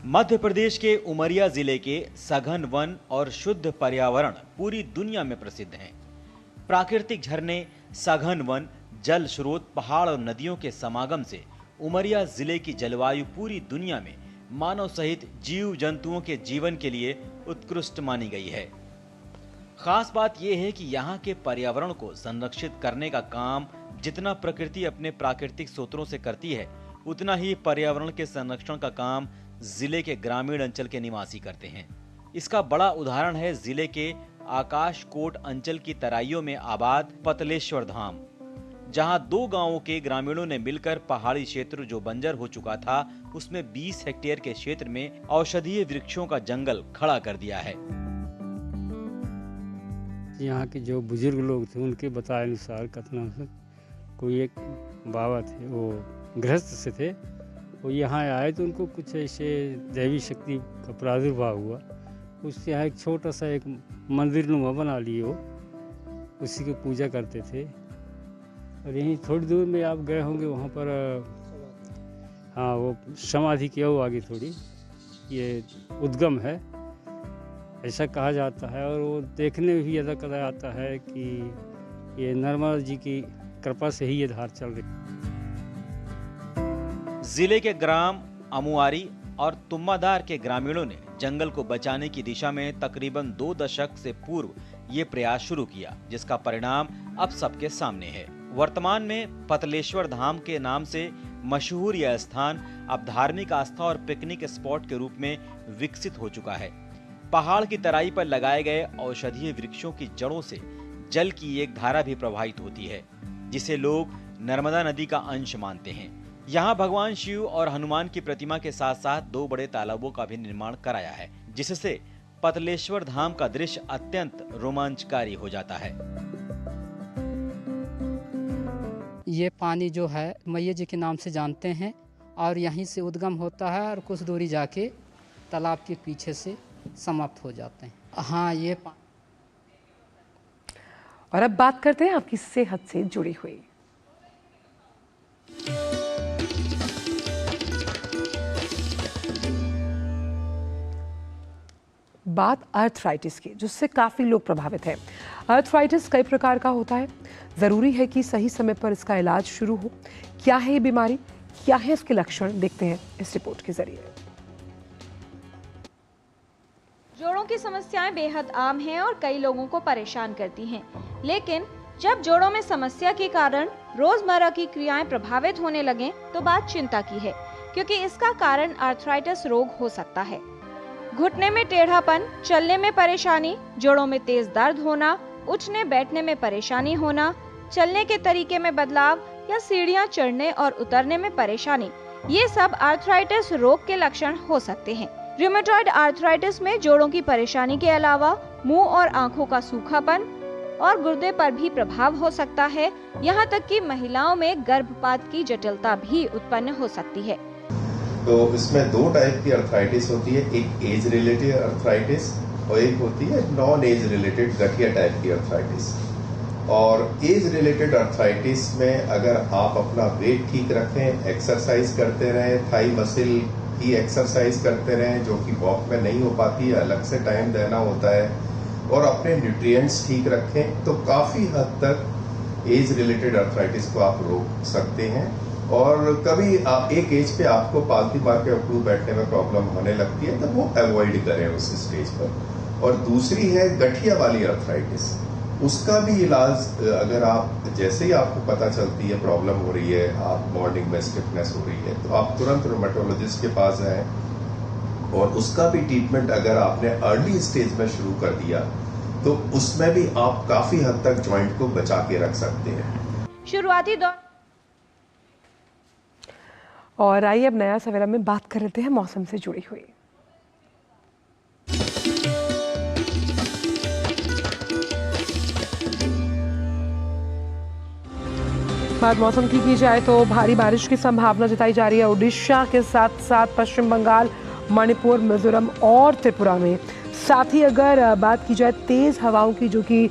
मध्य प्रदेश के उमरिया जिले के सघन वन और शुद्ध पर्यावरण पूरी दुनिया में प्रसिद्ध हैं। प्राकृतिक झरने, सघन वन, जल स्रोत, पहाड़ और नदियों के समागम से उमरिया जिले की जलवायु पूरी दुनिया में मानव सहित जीव जंतुओं के जीवन के लिए उत्कृष्ट मानी गई है। खास बात यह है कि यहाँ के पर्यावरण को संरक्षित करने का काम जितना प्रकृति अपने प्राकृतिक स्रोतों से करती है, उतना ही पर्यावरण के संरक्षण का काम जिले के ग्रामीण अंचल के निवासी करते हैं। इसका बड़ा उदाहरण है जिले के आकाशकोट अंचल की तराइयों में आबाद पतलेश्वर धाम, जहां 2 गांवों के ग्रामीणों ने मिलकर पहाड़ी क्षेत्र जो बंजर हो चुका था, उसमें 20 हेक्टेयर के क्षेत्र में औषधीय वृक्षों का जंगल खड़ा कर दिया है। यहाँ के जो बुजुर्ग लोग थे उनके बताए अनुसार कथनों से कोई एक बाबा थे, वो गृहस्थ से थे, वो यहाँ आए तो उनको कुछ ऐसे दैवी शक्ति का प्रादुर्भाव हुआ। उससे यहाँ एक छोटा सा एक मंदिर नुमा बना लिए, वो उसी की पूजा करते थे। और यहीं थोड़ी दूर में आप गए होंगे, वहाँ पर हाँ वो समाधि की वो आगे थोड़ी ये उद्गम है ऐसा कहा जाता है। और वो देखने में भी ऐसा कहा जाता है कि ये नर्मदा जी की कृपा से ही ये धार चल रही। जिले के ग्राम अमुआरी और तुम्बादार के ग्रामीणों ने जंगल को बचाने की दिशा में तकरीबन 2 दशक से पूर्व ये प्रयास शुरू किया, जिसका परिणाम अब सबके सामने है। वर्तमान में पतलेश्वर धाम के नाम से मशहूर यह स्थान अब धार्मिक आस्था और पिकनिक स्पॉट के रूप में विकसित हो चुका है। पहाड़ की तराई पर लगाए गए औषधीय वृक्षों की जड़ों से जल की एक धारा भी प्रवाहित होती है, जिसे लोग नर्मदा नदी का अंश मानते हैं। यहाँ भगवान शिव और हनुमान की प्रतिमा के साथ साथ 2 बड़े तालाबों का भी निर्माण कराया है, जिससे पतलेश्वर धाम का दृश्य अत्यंत रोमांचकारी हो जाता है। ये पानी जो है मैया जी के नाम से जानते हैं और यहीं से उद्गम होता है और कुछ दूरी जाके तालाब के पीछे से समाप्त हो जाते हैं। हाँ ये और अब बात करते हैं आपकी सेहत से जुड़ी हुई। बात अर्थराइटिस की, जिससे काफ़ी लोग प्रभावित हैं। अर्थराइटिस कई प्रकार का होता है, ज़रूरी है कि सही समय पर इसका इलाज शुरू हो। क्या है ये बीमारी, क्या है इसके लक्षण, देखते हैं इस रिपोर्ट के जरिए। जोड़ों की समस्याएं बेहद आम हैं और कई लोगों को परेशान करती हैं। लेकिन जब जोड़ों में समस्या के कारण रोजमर्रा की क्रियाएं प्रभावित होने लगें, तो बात चिंता की है, क्योंकि इसका कारण अर्थराइटिस रोग हो सकता है। घुटने में टेढ़ापन, चलने में परेशानी, जोड़ों में तेज दर्द होना, उठने बैठने में परेशानी होना, चलने के तरीके में बदलाव या सीढ़ियां चढ़ने और उतरने में परेशानी, ये सब अर्थराइटिस रोग के लक्षण हो सकते हैं। रूमेटॉइड अर्थराइटिस में जोड़ों की परेशानी के अलावा मुंह और आंखों का सूखापन और गुर्दे पर भी प्रभाव हो सकता है। यहाँ तक कि महिलाओं में गर्भपात की जटिलता भी उत्पन्न हो सकती है। तो इसमें 2 टाइप की अर्थराइटिस होती है, एक एज रिलेटेड अर्थराइटिस और एक होती है नॉन एज रिलेटेड गठिया टाइप की अर्थराइटिस। और एज रिलेटेड अर्थराइटिस में अगर आप अपना वेट ठीक रखें, एक्सरसाइज करते रहें, थाई मसल की एक्सरसाइज करते रहें जो कि वॉक में नहीं हो पाती है, अलग से टाइम देना होता है, और अपने न्यूट्रिएंट्स ठीक रखें, तो काफ़ी हद तक एज रिलेटेड अर्थराइटिस को आप रोक सकते हैं। और कभी एक एज पे आपको पालती मार के उठ बैठने में प्रॉब्लम होने लगती है, तो वो अवॉइड करें उस स्टेज पर। और दूसरी है गठिया वाली अर्थराइटिस, उसका भी इलाज अगर आप जैसे ही आपको पता चलती है प्रॉब्लम हो रही है, आप मॉर्निंग में स्टिफनेस हो रही है, तो आप तुरंत रूमेटोलॉजिस्ट के पास जाएं। और उसका भी ट्रीटमेंट अगर आपने अर्ली स्टेज में शुरू कर दिया, तो उसमें भी आप काफी हद तक जॉइंट को बचा के रख सकते हैं। शुरुआती दौर और आइए अब नया सवेरा में बात कर लेते हैं मौसम से जुड़ी हुई। बात मौसम की जाए तो भारी बारिश की संभावना जताई जा रही है उड़ीसा के साथ साथ पश्चिम बंगाल, मणिपुर, मिजोरम और त्रिपुरा में। साथ ही अगर बात की जाए तेज हवाओं की, जो कि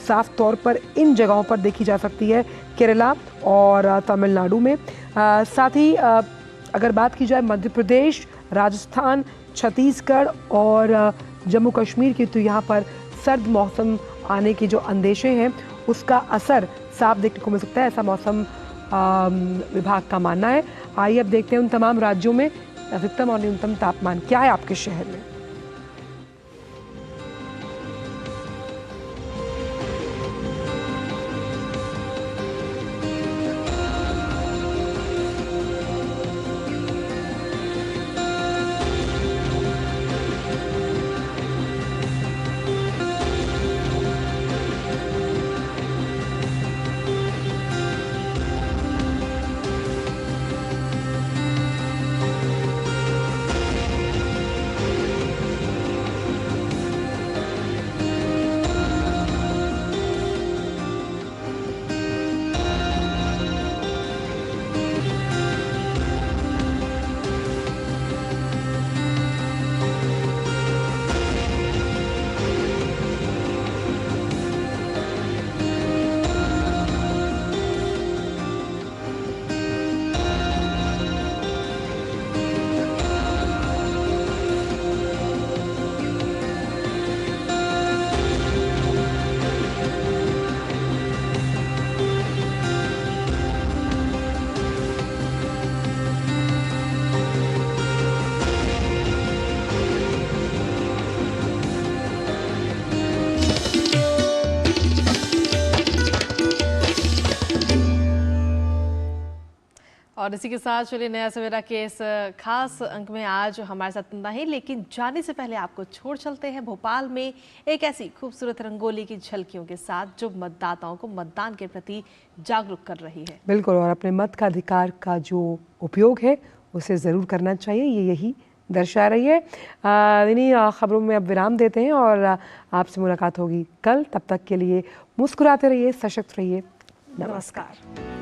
साफ तौर पर इन जगहों पर देखी जा सकती है, केरला और तमिलनाडु में। साथ ही अगर बात की जाए मध्य प्रदेश, राजस्थान, छत्तीसगढ़ और जम्मू कश्मीर की, तो यहाँ पर सर्द मौसम आने के जो अंदेशे हैं उसका असर साफ देखने को मिल सकता है, ऐसा मौसम विभाग का मानना है। आइए अब देखते हैं उन तमाम राज्यों में अधिकतम और न्यूनतम तापमान क्या है आपके शहर में? और इसी के साथ चलिए नया सवेरा के इस खास अंक में आज हमारे साथ इतना ही, लेकिन जाने से पहले आपको छोड़ चलते हैं भोपाल में एक ऐसी खूबसूरत रंगोली की झलकियों के साथ जो मतदाताओं को मतदान के प्रति जागरूक कर रही है। बिल्कुल, और अपने मत का अधिकार का जो उपयोग है उसे ज़रूर करना चाहिए, ये यही दर्शा रही है। इन्हीं खबरों में अब विराम देते हैं और आपसे मुलाकात होगी कल। तब तक के लिए मुस्कुराते रहिए, सशक्त रहिए। नमस्कार।